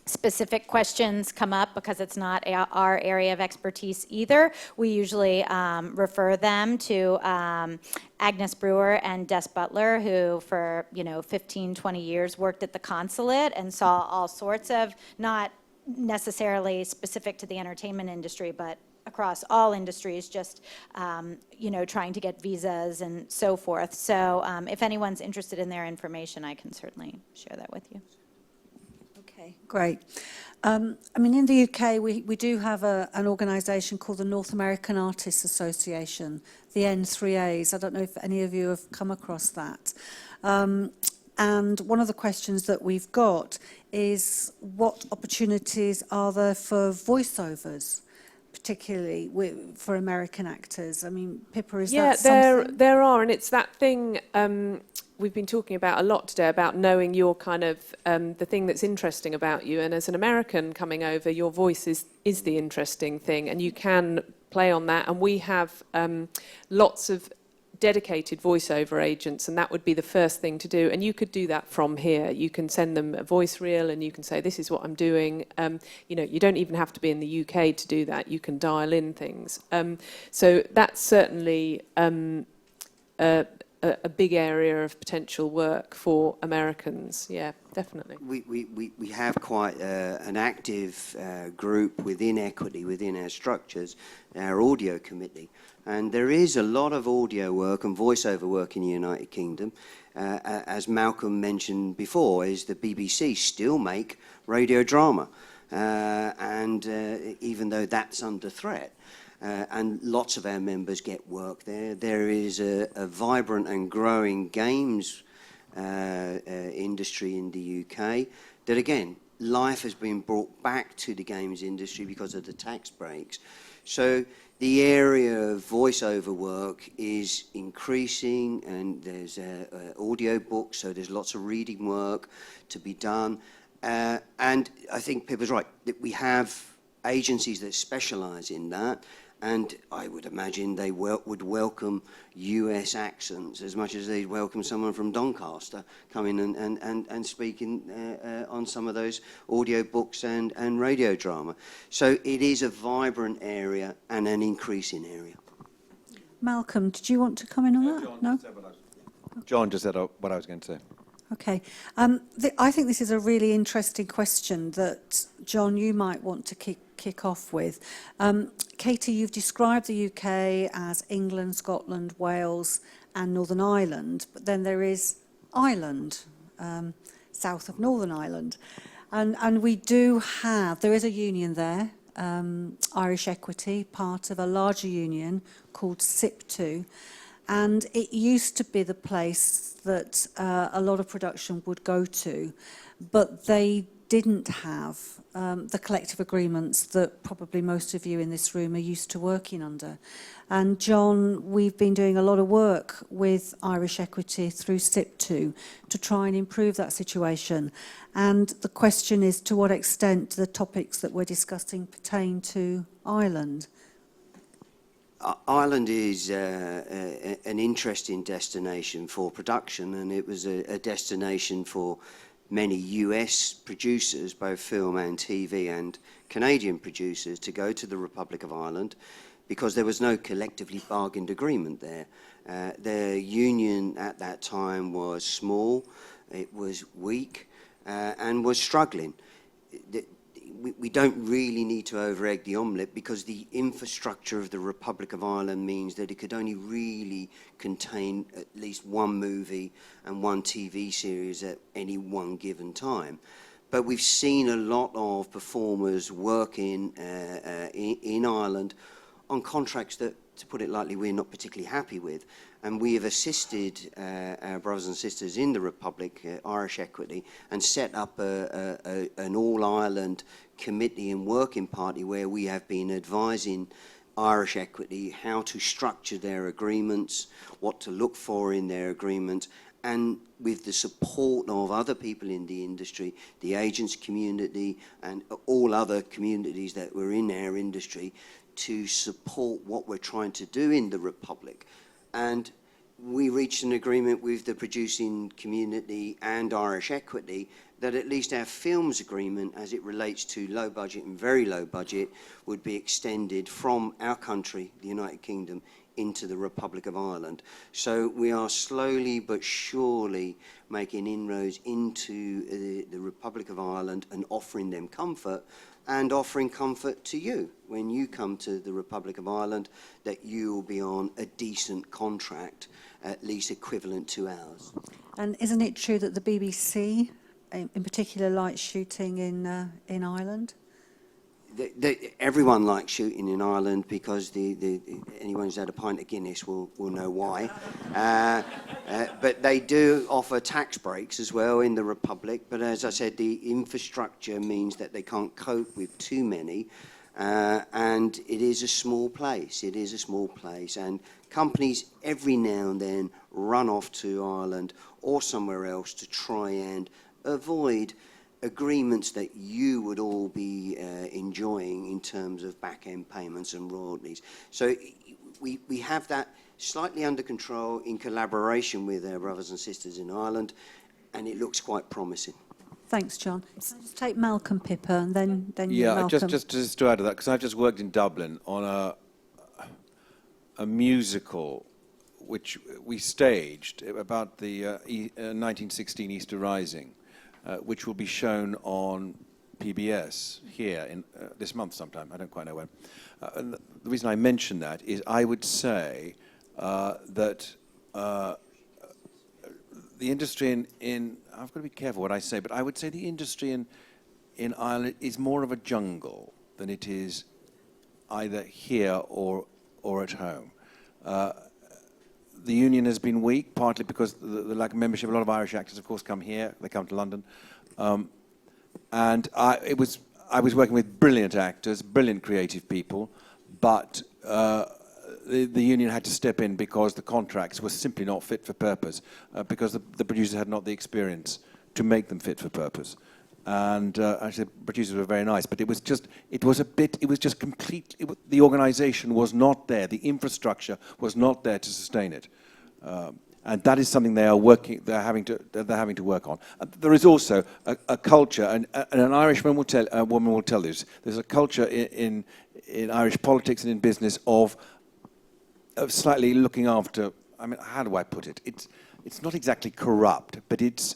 specific questions come up, because it's not our area of expertise either, we usually refer them to Agnes Brewer and Butler, who for 15, 20 years worked at the consulate and saw all sorts of, not necessarily specific to the entertainment industry, but across all industries, just trying to get visas and so forth. So if anyone's interested in their information, I can certainly share that with you. Okay, great. I mean, in the UK, we do have an organisation called the North American Artists Association, the N3As. I don't know if any of you have come across that. And one of the questions that we've got is, what opportunities are there for voiceovers, particularly for American actors? I mean, Pippa, is that something? Yeah, there are, and it's that thing we've been talking about a lot today, about knowing your kind of, the thing that's interesting about you. And as an American coming over, your voice is the interesting thing, and you can play on that. And we have lots of dedicated voiceover agents, and that would be the first thing to do. And you could do that from here. You can send them a voice reel, and you can say, "This is what I'm doing." You don't even have to be in the UK to do that. You can dial in things. So that's certainly a big area of potential work for Americans. Yeah, definitely. We have quite an active group within Equity, within our structures, our audio committee. And there is a lot of audio work and voiceover work in the United Kingdom. As Malcolm mentioned before, is the BBC still make radio drama. And even though that's under threat, and lots of our members get work there. There is a vibrant and growing games industry in the UK that, again, life has been brought back to the games industry because of the tax breaks. So the area of voiceover work is increasing, and there's audio books, so there's lots of reading work to be done. And I think Pippa's right, that we have agencies that specialise in that, and I would imagine they would welcome US accents as much as they'd welcome someone from Doncaster coming and speaking on some of those audio books and radio drama. So it is a vibrant area and an increasing area. Malcolm, did you want to come in on that? No? John just said what I was going to say. Okay. I think this is a really interesting question that, John, you might want to kick off with. Katie, you've described the UK as England, Scotland, Wales and Northern Ireland, but then there is Ireland, south of Northern Ireland. And we do have, there is a union there, Irish Equity, part of a larger union called SIP2. And it used to be the place that a lot of production would go to, but they didn't have the collective agreements that probably most of you in this room are used to working under. And John, we've been doing a lot of work with Irish Equity through SIP2 to try and improve that situation. And the question is, to what extent do the topics that we're discussing pertain to Ireland? Ireland is an interesting destination for production, and it was a destination for many US producers, both film and TV, and Canadian producers to go to the Republic of Ireland because there was no collectively bargained agreement there. The union at that time was small, it was weak, and was struggling. We don't really need to over-egg the omelette because the infrastructure of the Republic of Ireland means that it could only really contain at least one movie and one TV series at any one given time. But we've seen a lot of performers working in Ireland on contracts that, to put it lightly, we're not particularly happy with. And we have assisted our brothers and sisters in the Republic, Irish Equity, and set up an all-Ireland committee and working party where we have been advising Irish Equity how to structure their agreements, what to look for in their agreements, and with the support of other people in the industry, the agents community and all other communities that were in our industry, to support what we're trying to do in the Republic. And we reached an agreement with the producing community and Irish Equity that at least our films agreement, as it relates to low budget and very low budget, would be extended from our country, the United Kingdom, into the Republic of Ireland. So we are slowly but surely making inroads into the Republic of Ireland and offering them comfort, and offering comfort to you when you come to the Republic of Ireland, that you will be on a decent contract, at least equivalent to ours. And isn't it true that the BBC, in particular, likes shooting in Ireland? Everyone likes shooting in Ireland because anyone who's had a pint of Guinness will know why. But they do offer tax breaks as well in the Republic. But as I said, the infrastructure means that they can't cope with too many. And it is a small place. It is a small place. And companies every now and then run off to Ireland or somewhere else to try and avoid agreements that you would all be enjoying in terms of back-end payments and royalties. So we have that slightly under control in collaboration with our brothers and sisters in Ireland, and it looks quite promising. Thanks, John. Can I just take Malcolm, Pippa, and then you, Yeah, Malcolm. just to add to that, because I've just worked in Dublin on a musical which we staged about the 1916 Easter Rising, which will be shown on PBS here in this month sometime. I don't quite know when. And the reason I mention that is I would say that the industry in I've got to be careful what I say, but I would say the industry in Ireland is more of a jungle than it is either here or at home. The union has been weak, partly because the lack of membership. A lot of Irish actors, of course, come here. They come to London. And I was working with brilliant actors, brilliant creative people, but the union had to step in because the contracts were simply not fit for purpose, because the producers had not the experience to make them fit for purpose. And actually, the producers were very nice, but it was just complete. The organisation was not there. The infrastructure was not there to sustain it. And that is something they're having to work on. There is also a culture, and an Irish woman will tell this. There's a culture in Irish politics and in business of slightly looking after. I mean, how do I put it? It's not exactly corrupt, but it's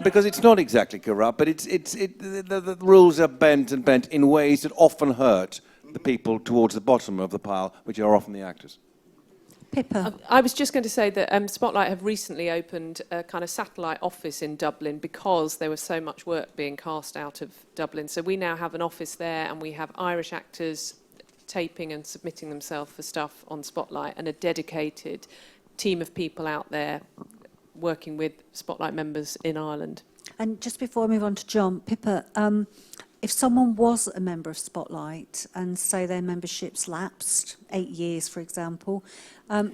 because it's not exactly corrupt, but the rules are bent in ways that often hurt the people towards the bottom of the pile, which are often the actors. Pippa. I was just going to say that Spotlight have recently opened a kind of satellite office in Dublin because there was so much work being cast out of Dublin. So we now have an office there, and we have Irish actors taping and submitting themselves for stuff on Spotlight, and a dedicated team of people out there working with Spotlight members in Ireland. And just before I move on to John, Pippa, if someone was a member of Spotlight and say their membership's lapsed, 8 years, for example,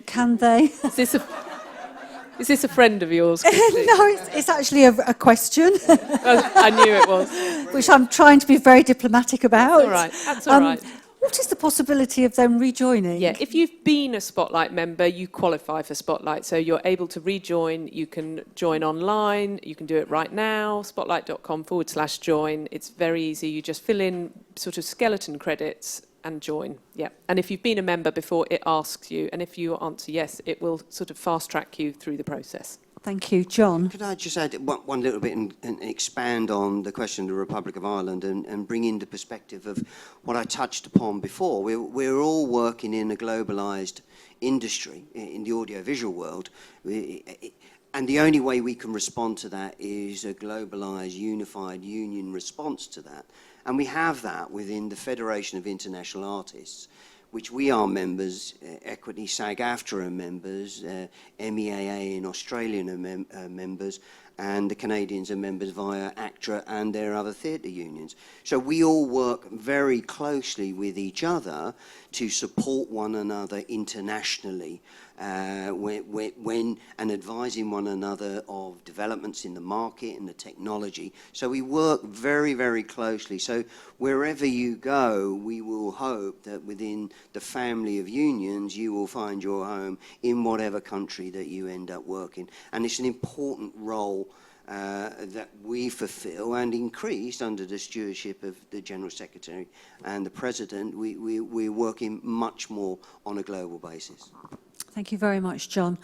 can they? Is this a friend of yours? No, it's actually a question, I knew it was. which I'm trying to be very diplomatic about. All right, that's all right. What is the possibility of them rejoining? Yeah, if you've been a Spotlight member, you qualify for Spotlight. So you're able to rejoin. You can join online. You can do it right now, spotlight.com/join. It's very easy. You just fill in sort of skeleton credits and join. Yeah. And if you've been a member before, it asks you. And if you answer yes, it will sort of fast track you through the process. Thank you. John? Could I just add one little bit and expand on the question of the Republic of Ireland and bring in the perspective of what I touched upon before? We're all working in a globalised industry, in the audiovisual world, and the only way we can respond to that is a globalised, unified union response to that. And we have that within the Federation of International Artists, which we are members, Equity, SAG-AFTRA are members, MEAA in Australia are members, and the Canadians are members via ACTRA and their other theatre unions. So we all work very closely with each other to support one another internationally when and advising one another of developments in the market and the technology. So we work very, very closely. So wherever you go, we will hope that within the family of unions, you will find your home in whatever country that you end up working. And it's an important role that we fulfill and increased under the stewardship of the General Secretary and the President. We're working much more on a global basis. Thank you very much, John.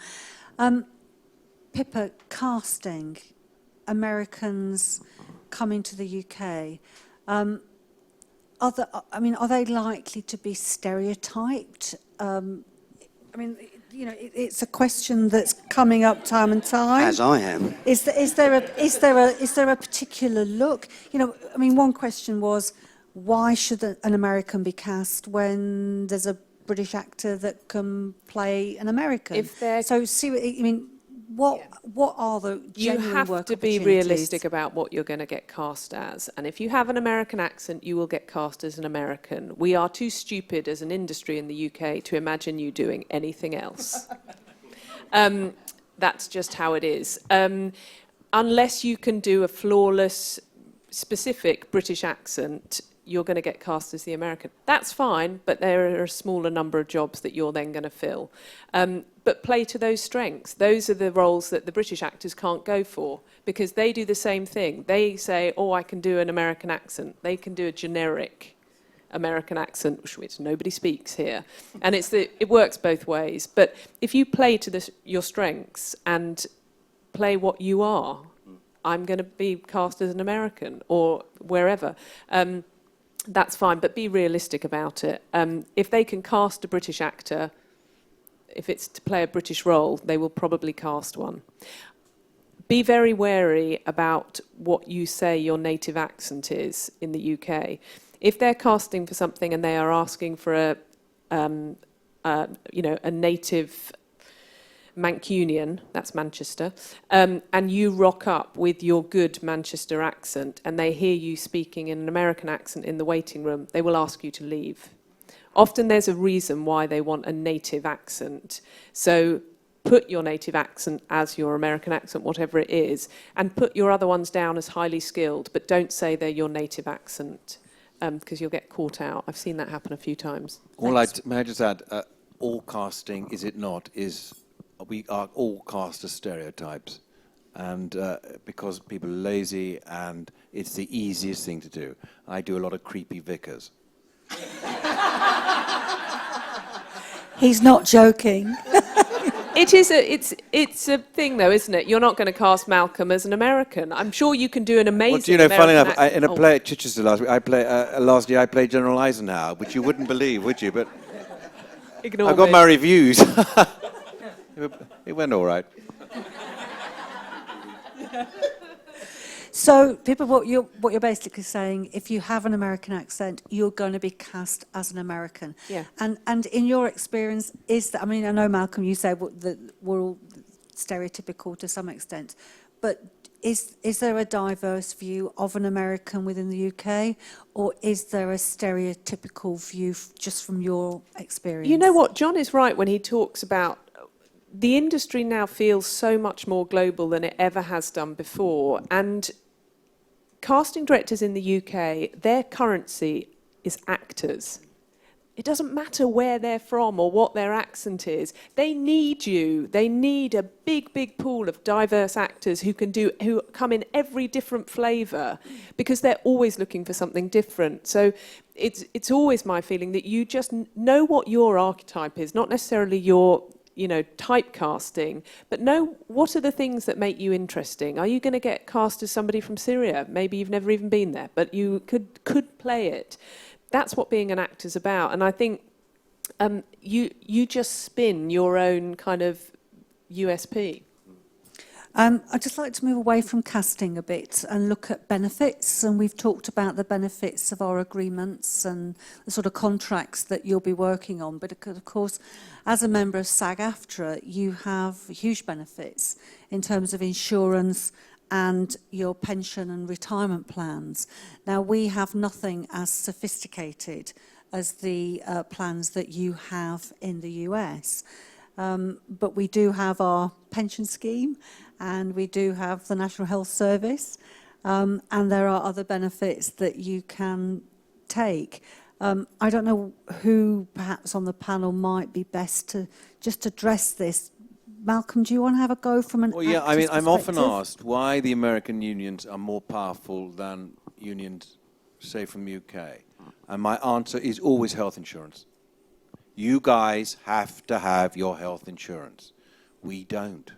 Pippa, casting, Americans coming to the UK, are they likely to be stereotyped? It's a question that's coming up time and time. As I am. Is there a particular look? One question was, why should an American be cast when there's a British actor that can play an American? What are the genuine You have work to be opportunities? realistic about what you're going to get cast as. And if you have an American accent, you will get cast as an American. We are too stupid as an industry in the UK to imagine you doing anything else. That's just how it is. Unless you can do a flawless, specific British accent, you're going to get cast as the American. That's fine, but there are a smaller number of jobs that you're then going to fill. But play to those strengths. Those are the roles that the British actors can't go for, because they do the same thing. They say, oh, I can do an American accent. They can do a generic American accent, which nobody speaks here. And it works both ways. But if you play to your strengths and play what you are, I'm going to be cast as an American or wherever. That's fine, but be realistic about it. If they can cast a British actor, if it's to play a British role, they will probably cast one. Be very wary about what you say your native accent is in the UK. If they're casting for something and they are asking for a native Mancunian, that's Manchester, and you rock up with your good Manchester accent and they hear you speaking in an American accent in the waiting room, they will ask you to leave. Often there's a reason why they want a native accent. So put your native accent as your American accent, whatever it is, and put your other ones down as highly skilled, but don't say they're your native accent, because you'll get caught out. I've seen that happen a few times. May I just add, all casting, is it not, we are all cast as stereotypes, and because people are lazy and it's the easiest thing to do. I do a lot of creepy vicars. He's not joking. It's a thing though, isn't it? You're not going to cast Malcolm as an American. I'm sure you can do an amazing American funny enough, accent. in a play at Chichester last year I played General Eisenhower, which you wouldn't believe, would you? But Ignore I got me. my reviews. It went all right. So, Pippa, what you're basically saying, if you have an American accent, you're going to be cast as an American. Yeah. And in your experience, is that, I mean, I know, Malcolm, you said that we're all stereotypical to some extent, but is there a diverse view of an American within the UK, or is there a stereotypical view just from your experience? You know what? John is right when he talks about the industry now feels so much more global than it ever has done before. And casting directors in the UK, their currency is actors. It doesn't matter where they're from or what their accent is. They need you. They need a big, big pool of diverse actors who come in every different flavour, because they're always looking for something different. So it's always my feeling that you just know what your archetype is, not necessarily your typecasting, but know what are the things that make you interesting. Are you going to get cast as somebody from Syria? Maybe you've never even been there, but you could play it. That's what being an actor's about. And I think you just spin your own kind of USP. I'd just like to move away from casting a bit and look at benefits. And we've talked about the benefits of our agreements and the sort of contracts that you'll be working on. But of course, as a member of SAG-AFTRA, you have huge benefits in terms of insurance and your pension and retirement plans. Now, we have nothing as sophisticated as the plans that you have in the US. But we do have our pension scheme, and we do have the National Health Service, and there are other benefits that you can take. I don't know who perhaps on the panel might be best to just address this. Malcolm, do you want to have a go from an Well, yeah, I actor's mean, I'm often perspective? asked why the American unions are more powerful than unions, say, from the UK. And my answer is always health insurance. You guys have to have your health insurance. We don't.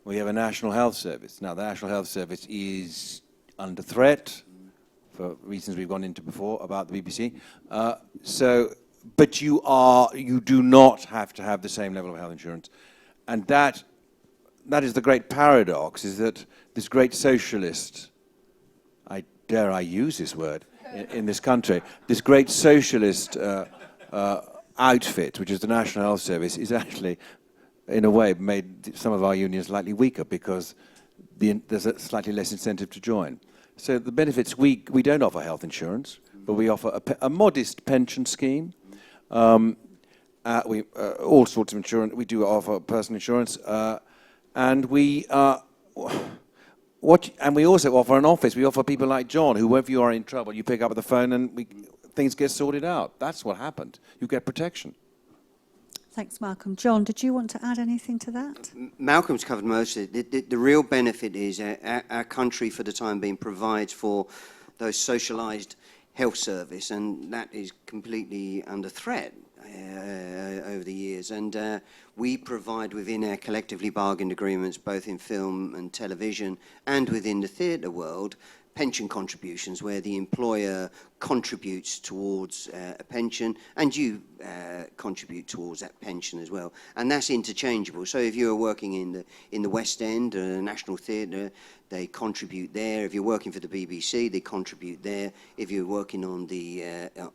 We have a National Health Service. Now, the National Health Service is under threat for reasons we've gone into before about the BBC. But you do not have to have the same level of health insurance. And that is the great paradox, is that this great socialist, dare I use this word, in this country, this great socialist outfit, which is the National Health Service, is actually, in a way, made some of our unions slightly weaker because there's a slightly less incentive to join. So the benefits, we don't offer health insurance, but we offer a modest pension scheme. All sorts of insurance. We do offer personal insurance, and we And we also offer an office. We offer people like John, whoever you are in trouble, you pick up the phone and things get sorted out. That's what happened. You get protection. Thanks, Malcolm. John, did you want to add anything to that? Malcolm's covered most of it. The real benefit is our country, for the time being, provides for those socialised health service, and that is completely under threat over the years. And we provide within our collectively bargained agreements, both in film and television and within the theatre world, pension contributions where the employer contributes towards a pension, and you contribute towards that pension as well, and that's interchangeable. So if you're working in the West End or National Theatre, they contribute there. If you're working for the BBC, they contribute there. If you're working on the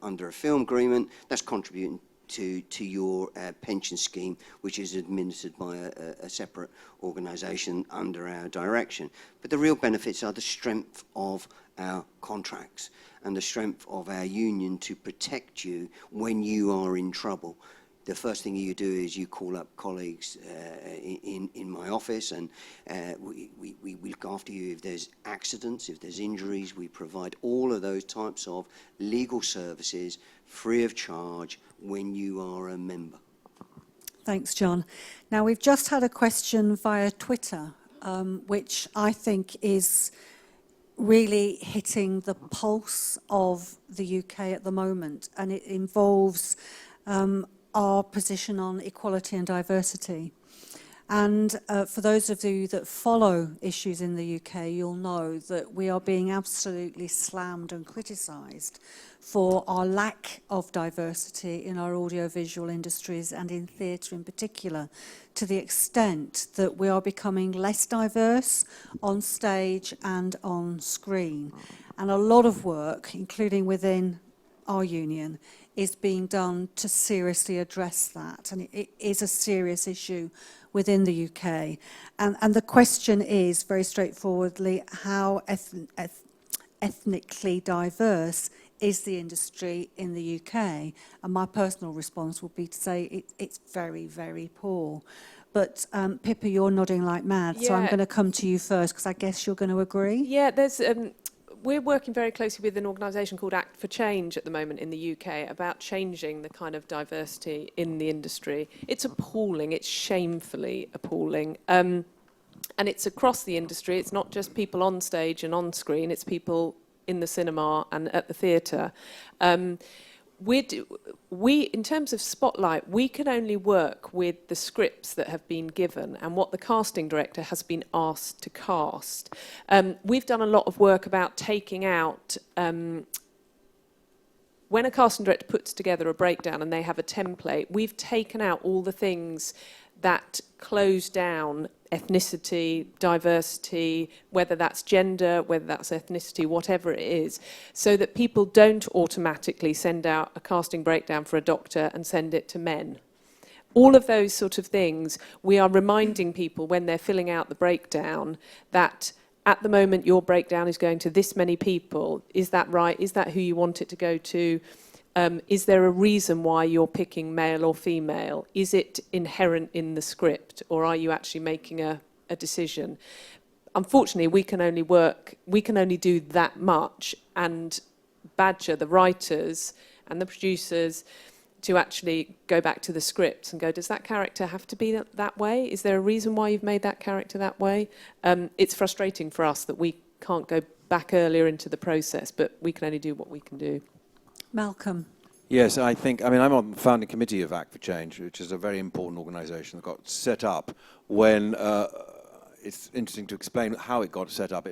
under a film agreement, that's contributing to your pension scheme, which is administered by a separate organisation under our direction. But the real benefits are the strength of our contracts and the strength of our union to protect you when you are in trouble. The first thing you do is you call up colleagues in my office, and we look after you if there's accidents, if there's injuries. We provide all of those types of legal services free of charge when you are a member. Thanks, John. Now, we've just had a question via Twitter, which I think is really hitting the pulse of the UK at the moment, and it involves our position on equality and diversity. And for those of you that follow issues in the UK, you'll know that we are being absolutely slammed and criticised for our lack of diversity in our audiovisual industries and in theatre in particular, to the extent that we are becoming less diverse on stage and on screen. And a lot of work, including within our union, is being done to seriously address that. And it is a serious issue within the UK. And the question is, very straightforwardly, how ethnically diverse is the industry in the UK? And my personal response would be to say it's very, very poor. But Pippa, you're nodding like mad, so I'm going to come to you first, because I guess you're going to agree. Yeah, we're working very closely with an organisation called Act for Change at the moment in the UK about changing the kind of diversity in the industry. It's appalling, it's shamefully appalling. And it's across the industry. It's not just people on stage and on screen, it's people in the cinema and at the theatre. We, in terms of Spotlight, we can only work with the scripts that have been given and what the casting director has been asked to cast. We've done a lot of work about taking out, when a casting director puts together a breakdown and they have a template, we've taken out all the things that close down ethnicity, diversity, whether that's gender, whether that's ethnicity, whatever it is, so that people don't automatically send out a casting breakdown for a doctor and send it to men. All of those sort of things, we are reminding people when they're filling out the breakdown that at the moment your breakdown is going to this many people. Is that right? Is that who you want it to go to? Is there a reason why you're picking male or female? Is it inherent in the script, or are you actually making a decision? Unfortunately, we can only do that much, and badger the writers and the producers to actually go back to the scripts and go, does that character have to be that way? Is there a reason why you've made that character that way? It's frustrating for us that we can't go back earlier into the process, but we can only do what we can do. Malcolm. Yes, I'm on the founding committee of Act for Change, which is a very important organisation that got set up when, it's interesting to explain how it got set up.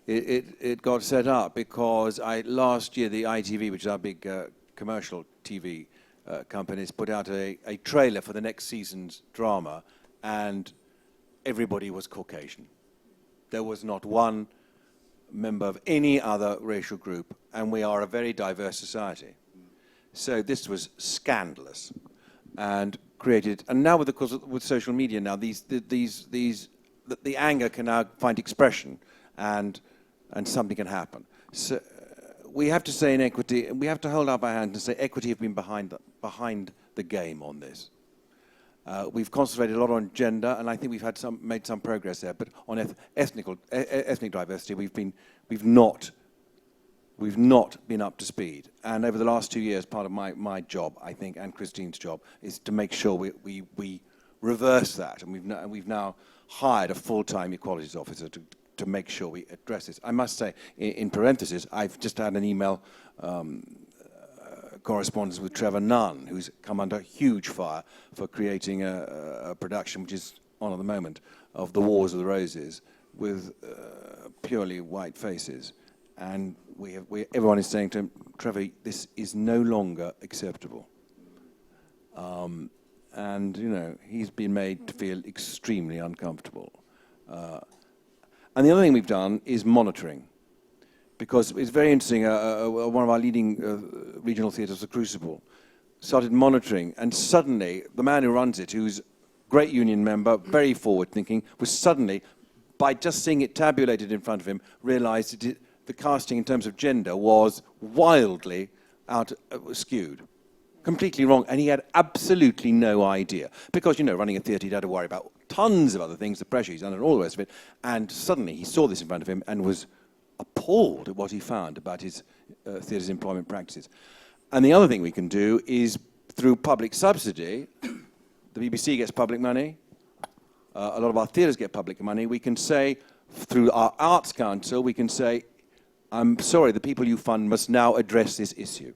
It got set up because last year the ITV, which is our big commercial TV companies, put out a trailer for the next season's drama, and everybody was Caucasian. There was not one member of any other racial group, and we are a very diverse society. So this was scandalous, and created. And now, with social media, now the anger can now find expression, and something can happen. So we have to say in equity, we have to hold up our hands and say equity have been behind the game on this. We've concentrated a lot on gender, and I think we've made some progress there. But on ethnic diversity, we've not been up to speed. And over the last 2 years, part of my job, I think, and Christine's job, is to make sure we reverse that. And we've now hired a full-time equalities officer to make sure we address this. I must say, in parentheses, I've just had an email correspondence with Trevor Nunn, who's come under huge fire for creating a production which is on at the moment of The Wars of the Roses with purely white faces. And everyone is saying to him, Trevor, this is no longer acceptable. And, you know, he's been made to feel extremely uncomfortable. And the other thing we've done is monitoring. Because it's very interesting, one of our leading regional theatres, The Crucible, started monitoring, and suddenly the man who runs it, who's a great union member, very forward-thinking, was suddenly, by just seeing it tabulated in front of him, realised that the casting in terms of gender was wildly skewed. Completely wrong, and he had absolutely no idea. Because, you know, running a theatre, he'd had to worry about tons of other things, the pressure he's under and all the rest of it, and suddenly he saw this in front of him and was appalled at what he found about his theatre's employment practices. And the other thing we can do is, through public subsidy, the BBC gets public money, a lot of our theatres get public money, we can say, through our Arts Council, we can say, I'm sorry, the people you fund must now address this issue,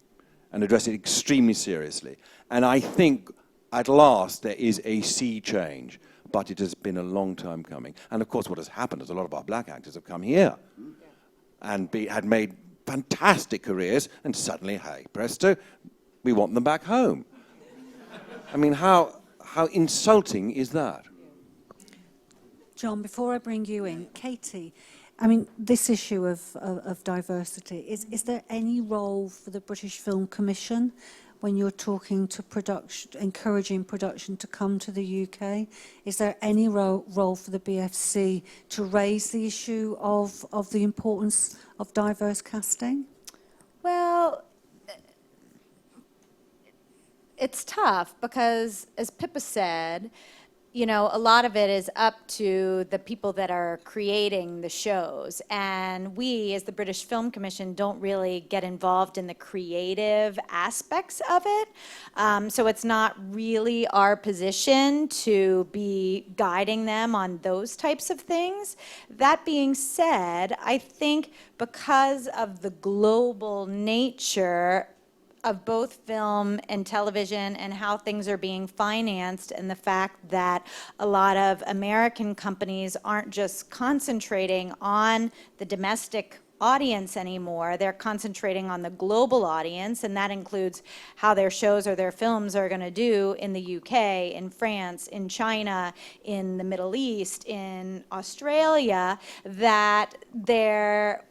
and address it extremely seriously. And I think, at last, there is a sea change, but it has been a long time coming. And of course, what has happened is a lot of our black actors have come here, and had made fantastic careers, and suddenly, hey, presto, we want them back home. I mean, how insulting is that? John, before I bring you in, Katie, I mean, this issue of diversity, is there any role for the British Film Commission when you're talking to production, encouraging production to come to the UK? Is there any role for the BFC to raise the issue of the importance of diverse casting? Well, it's tough because, as Pippa said, you know, a lot of it is up to the people that are creating the shows. And we, as the British Film Commission, don't really get involved in the creative aspects of it. So it's not really our position to be guiding them on those types of things. That being said, I think because of the global nature of both film and television and how things are being financed, and the fact that a lot of American companies aren't just concentrating on the domestic audience anymore, they're concentrating on the global audience, and that includes how their shows or their films are going to do in the UK, in France, in China, in the Middle East, in Australia, that they're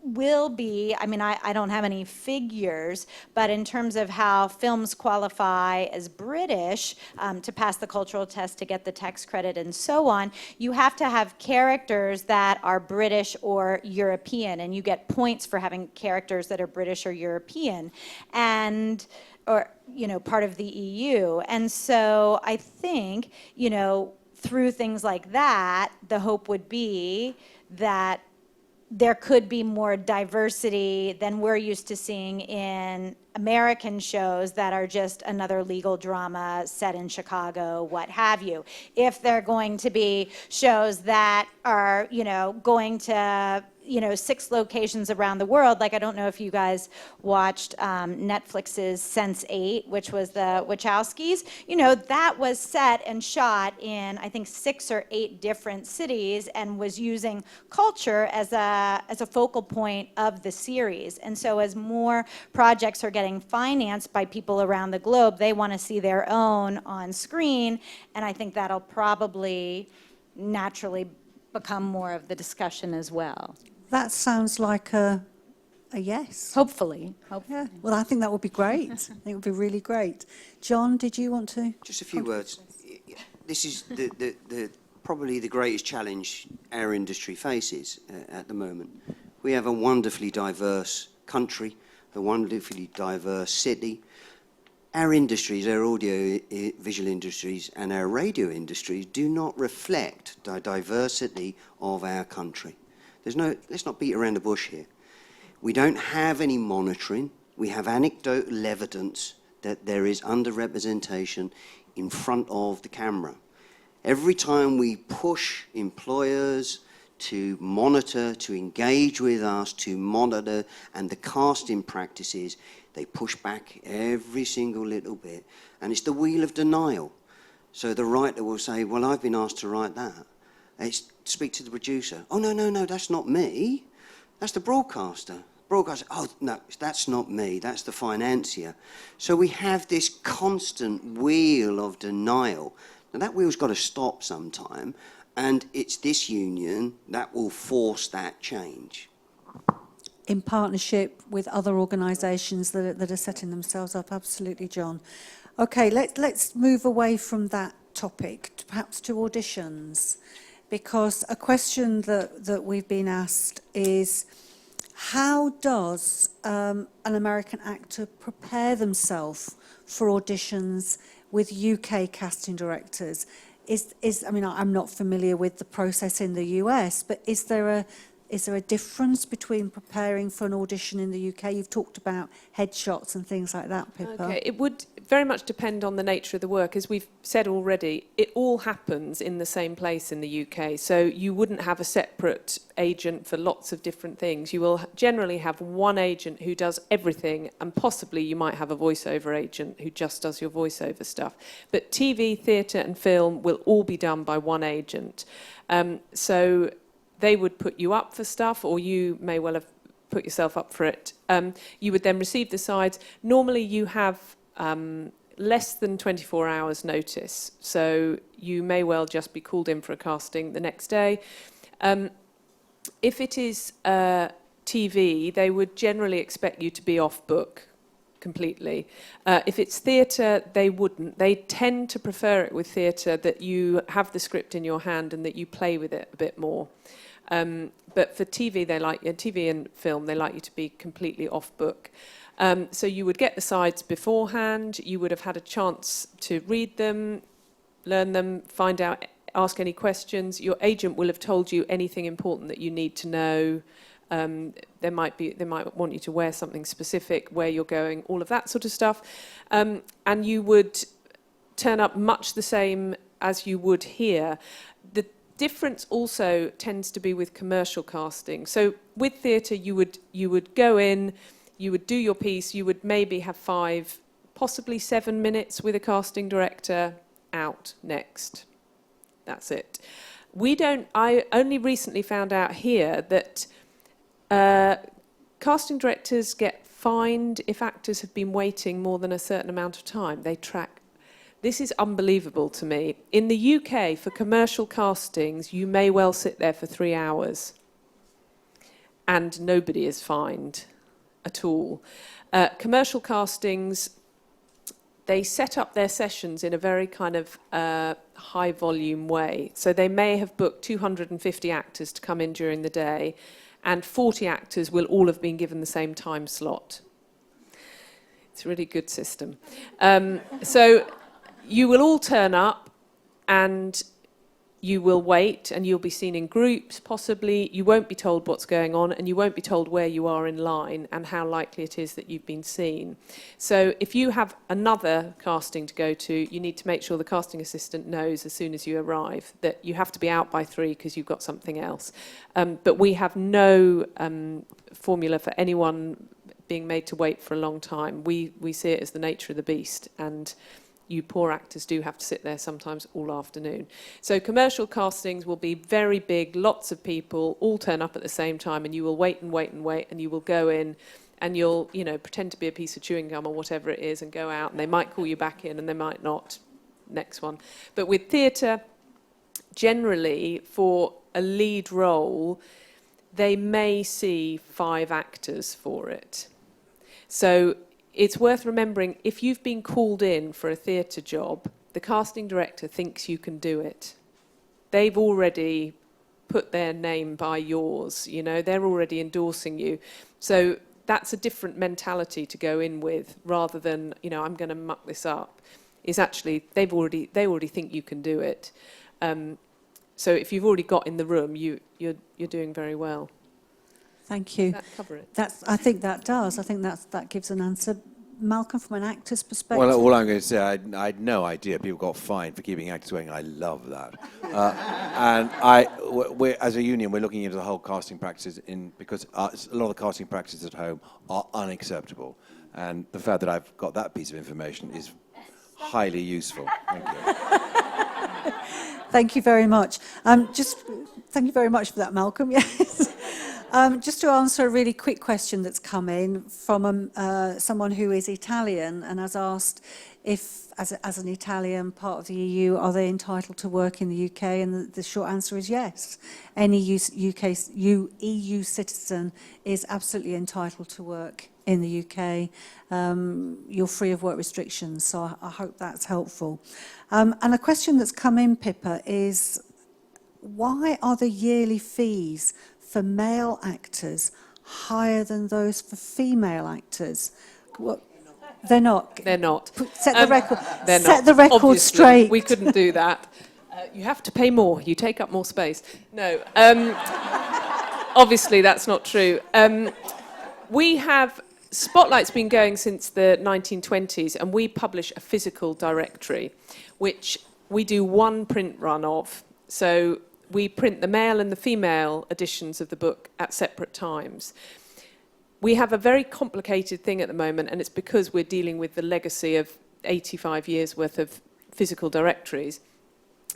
will be, I mean, I don't have any figures, but in terms of how films qualify as British to pass the cultural test to get the tax credit and so on, you have to have characters that are British or European, and you get points for having characters that are British or European, and or, you know, part of the EU. And so I think, you know, through things like that, the hope would be that there could be more diversity than we're used to seeing in American shows that are just another legal drama set in Chicago, what have you. If they're going to be shows that are, you know, going to, you know, 6 locations around the world, like I don't know if you guys watched Netflix's Sense8, which was the Wachowskis. You know, that was set and shot in, I think, 6 or 8 different cities, and was using culture as a focal point of the series. And so as more projects are getting financed by people around the globe, they want to see their own on screen, and I think that'll probably naturally become more of the discussion as well. That sounds like a yes. Hopefully. Yeah. Well, I think that would be great. I think it would be really great. John, did you want to? Just a few words. This is probably the greatest challenge our industry faces at the moment. We have a wonderfully diverse country, a wonderfully diverse city, our industries, our audio visual industries and our radio industries do not reflect the diversity of our country. Let's not beat around the bush here. We don't have any monitoring. We have anecdotal evidence that there is underrepresentation in front of the camera. Every time we push employers to monitor, to engage with us, to monitor, and the casting practices, they push back every single little bit. And it's the wheel of denial. So the writer will say, well, I've been asked to write that. Speak to the producer. Oh, no, that's not me. That's the broadcaster. Broadcaster, oh, no, that's not me. That's the financier. So we have this constant wheel of denial. Now, that wheel's got to stop sometime. And it's this union that will force that change. In partnership with other organisations that are setting themselves up, absolutely, John. Okay, let's move away from that topic, perhaps to auditions, because a question that we've been asked is, how does an American actor prepare themselves for auditions with UK casting directors? I mean, I'm not familiar with the process in the US, but is there a difference between preparing for an audition in the UK? You've talked about headshots and things like that, Pippa. Okay, it would very much depend on the nature of the work. As we've said already, it all happens in the same place in the UK, so you wouldn't have a separate agent for lots of different things. You will generally have one agent who does everything, and possibly you might have a voiceover agent who just does your voiceover stuff. But TV, theatre and film will all be done by one agent. So they would put you up for stuff, or you may well have put yourself up for it. You would then receive the sides. Normally you have less than 24 hours notice, so you may well just be called in for a casting the next day. If it is TV, they would generally expect you to be off book completely. If it's theatre, they wouldn't. They tend to prefer it with theatre that you have the script in your hand and that you play with it a bit more. But for TV, TV and film, they like you to be completely off book. So you would get the sides beforehand. You would have had a chance to read them, learn them, find out, ask any questions. Your agent will have told you anything important that you need to know. They might want you to wear something specific, where you're going, all of that sort of stuff. And you would turn up much the same as you would here. The difference also tends to be with commercial casting. So with theatre, you would go in, you would do your piece, you would maybe have 5, possibly 7 minutes with a casting director, out, next. That's it. I only recently found out here that casting directors get fined if actors have been waiting more than a certain amount of time. They track. This is unbelievable to me. In the UK, for commercial castings, you may well sit there for 3 hours and nobody is fined at all. Commercial castings, they set up their sessions in a very kind of high volume way. So they may have booked 250 actors to come in during the day, and 40 actors will all have been given the same time slot. It's a really good system. So you will all turn up and you will wait, and you'll be seen in groups, possibly. You won't be told what's going on, and you won't be told where you are in line and how likely it is that you've been seen. So if you have another casting to go to, you need to make sure the casting assistant knows as soon as you arrive that you have to be out by 3 because you've got something else. But we have no formula for anyone being made to wait for a long time. We see it as the nature of the beast, and you poor actors do have to sit there sometimes all afternoon. So commercial castings will be very big, lots of people all turn up at the same time, and you will wait and wait and wait, and you will go in and you'll, pretend to be a piece of chewing gum or whatever it is and go out, and they might call you back in and they might not. Next one. But with theatre, generally for a lead role, they may see 5 actors for it. So it's worth remembering, if you've been called in for a theatre job, the casting director thinks you can do it. They've already put their name by yours, they're already endorsing you. So that's a different mentality to go in with, rather than, you know, I'm going to muck this up. Is actually they already think you can do it. So if you've already got in the room, you're doing very well. Thank you. Does that cover it? I think that does. I think that gives an answer. Malcolm, from an actor's perspective. Well, all I'm going to say, I had no idea people got fined for keeping actors waiting. I love that. And we're, as a union, we're looking into the whole casting practices because a lot of the casting practices at home are unacceptable. And the fact that I've got that piece of information is highly useful. Thank you. Thank you very much. Thank you very much for that, Malcolm. Yes. Just to answer a really quick question that's come in from someone who is Italian and has asked if, as an Italian part of the EU, are they entitled to work in the UK? And the short answer is yes. Any EU citizen is absolutely entitled to work in the UK. You're free of work restrictions, so I hope that's helpful. And a question that's come in, Pippa, is why are the yearly fees for male actors higher than those for female actors? What? They're not. They're not. Set the record. They're set not. the record Obviously, straight. We couldn't do that. You have to pay more. You take up more space. No. Obviously, that's not true. We have Spotlight's been going since the 1920s, and we publish a physical directory, which we do one print run of. So we print the male and the female editions of the book at separate times. We have a very complicated thing at the moment, and it's because we're dealing with the legacy of 85 years worth of physical directories,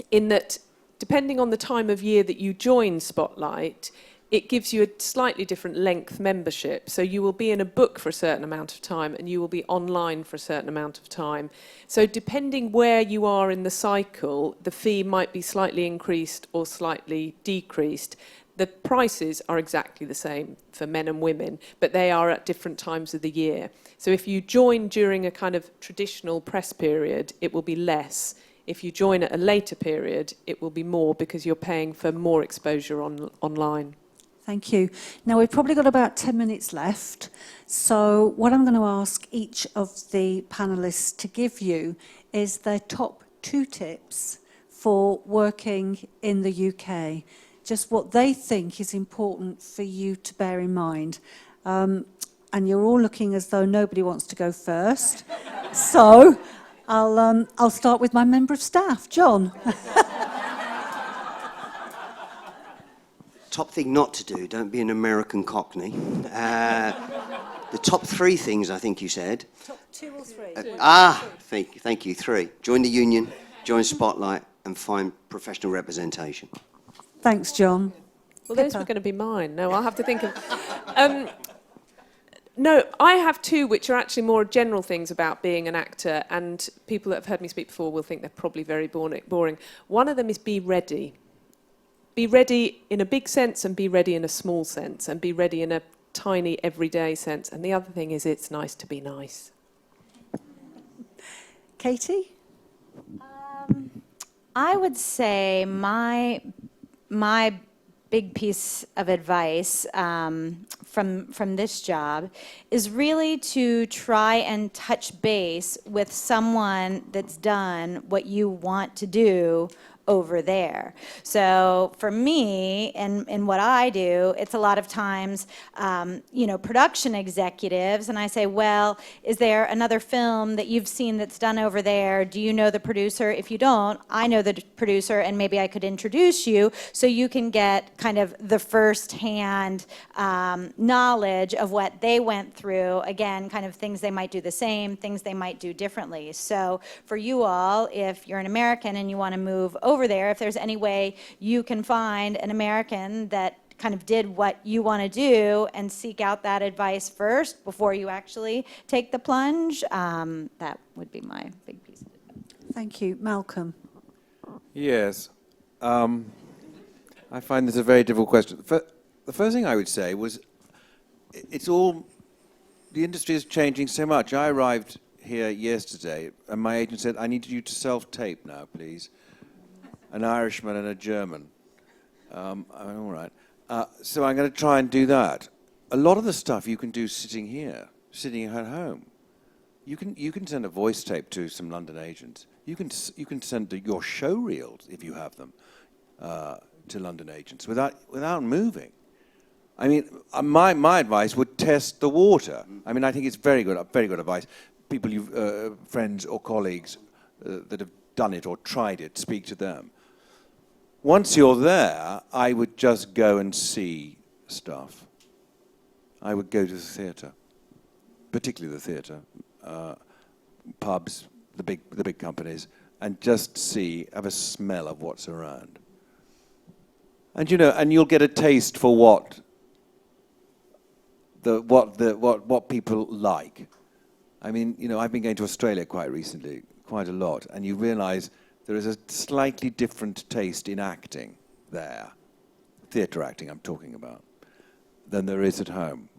in that depending on the time of year that you join Spotlight, it gives you a slightly different length membership. So you will be in a book for a certain amount of time and you will be online for a certain amount of time. So depending where you are in the cycle, the fee might be slightly increased or slightly decreased. The prices are exactly the same for men and women, but they are at different times of the year. So if you join during a kind of traditional press period, it will be less. If you join at a later period, it will be more because you're paying for more exposure online. Thank you. Now, we've probably got about 10 minutes left. So what I'm going to ask each of the panellists to give you is their top 2 tips for working in the UK. Just what they think is important for you to bear in mind. And you're all looking as though nobody wants to go first. So I'll start with my member of staff, John. Top thing not to do, don't be an American Cockney. The top 3 things, I think you said. Top 2 or 3? Thank you, 3. Join the union, join Spotlight, and find professional representation. Thanks, John. Well, those were going to be mine. No, I'll have to think of... No, I have 2 which are actually more general things about being an actor, and people that have heard me speak before will think they're probably very boring. One of them is be ready. Be ready in a big sense and be ready in a small sense and be ready in a tiny everyday sense. And the other thing is it's nice to be nice. Katie? I would say my big piece of advice from this job is really to try and touch base with someone that's done what you want to do over there. So for me, and what I do, it's a lot of times, production executives, and I say, well, is there another film that you've seen that's done over there? Do you know the producer? If you don't, I know the producer, and maybe I could introduce you so you can get kind of the first-hand knowledge of what they went through. Again, kind of things they might do the same, things they might do differently. So for you all, if you're an American and you want to move over there, if there's any way you can find an American that kind of did what you want to do and seek out that advice first before you actually take the plunge, that would be my big piece of advice. Thank you. Malcolm? Yes. I find this a very difficult question. The first thing I would say was, the industry is changing so much. I arrived here yesterday, and my agent said, I need you to self-tape now, please. An Irishman and a German. All right. So I'm going to try and do that. a lot of the stuff you can do sitting here, sitting at home. You can send a voice tape to some London agents. You can send your show reels, if you have them, to London agents without moving. I mean, my advice would test the water. I mean, I think it's very good advice. People, friends or colleagues that have done it or tried it, speak to them. Once you're there, I would just go and see stuff. I would go to the theatre, particularly the theatre, pubs, the big companies, and just have a smell of what's around. And and you'll get a taste for what people like. I mean, I've been going to Australia quite recently, quite a lot, and you realise there is a slightly different taste in acting there, theatre acting I'm talking about, than there is at home.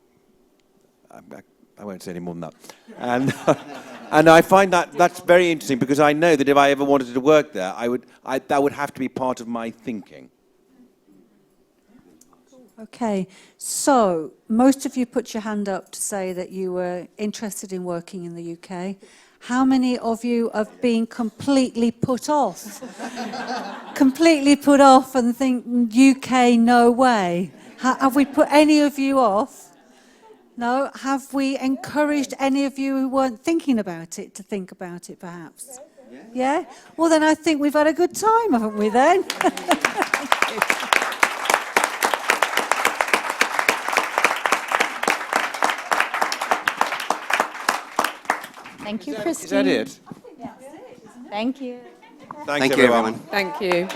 I won't say any more than that. And I find that's very interesting, because I know that if I ever wanted to work there, that would have to be part of my thinking. Okay, so most of you put your hand up to say that you were interested in working in the UK. How many of you have been completely put off? Completely put off and think, UK, no way. Have we put any of you off? No? Have we encouraged any of you who weren't thinking about it to think about it, perhaps? Yeah? Well, then I think we've had a good time, haven't we, then? Thank you, Christine. Is that it? Thank you. Thanks, Thank you, everyone. everyone. Thank you.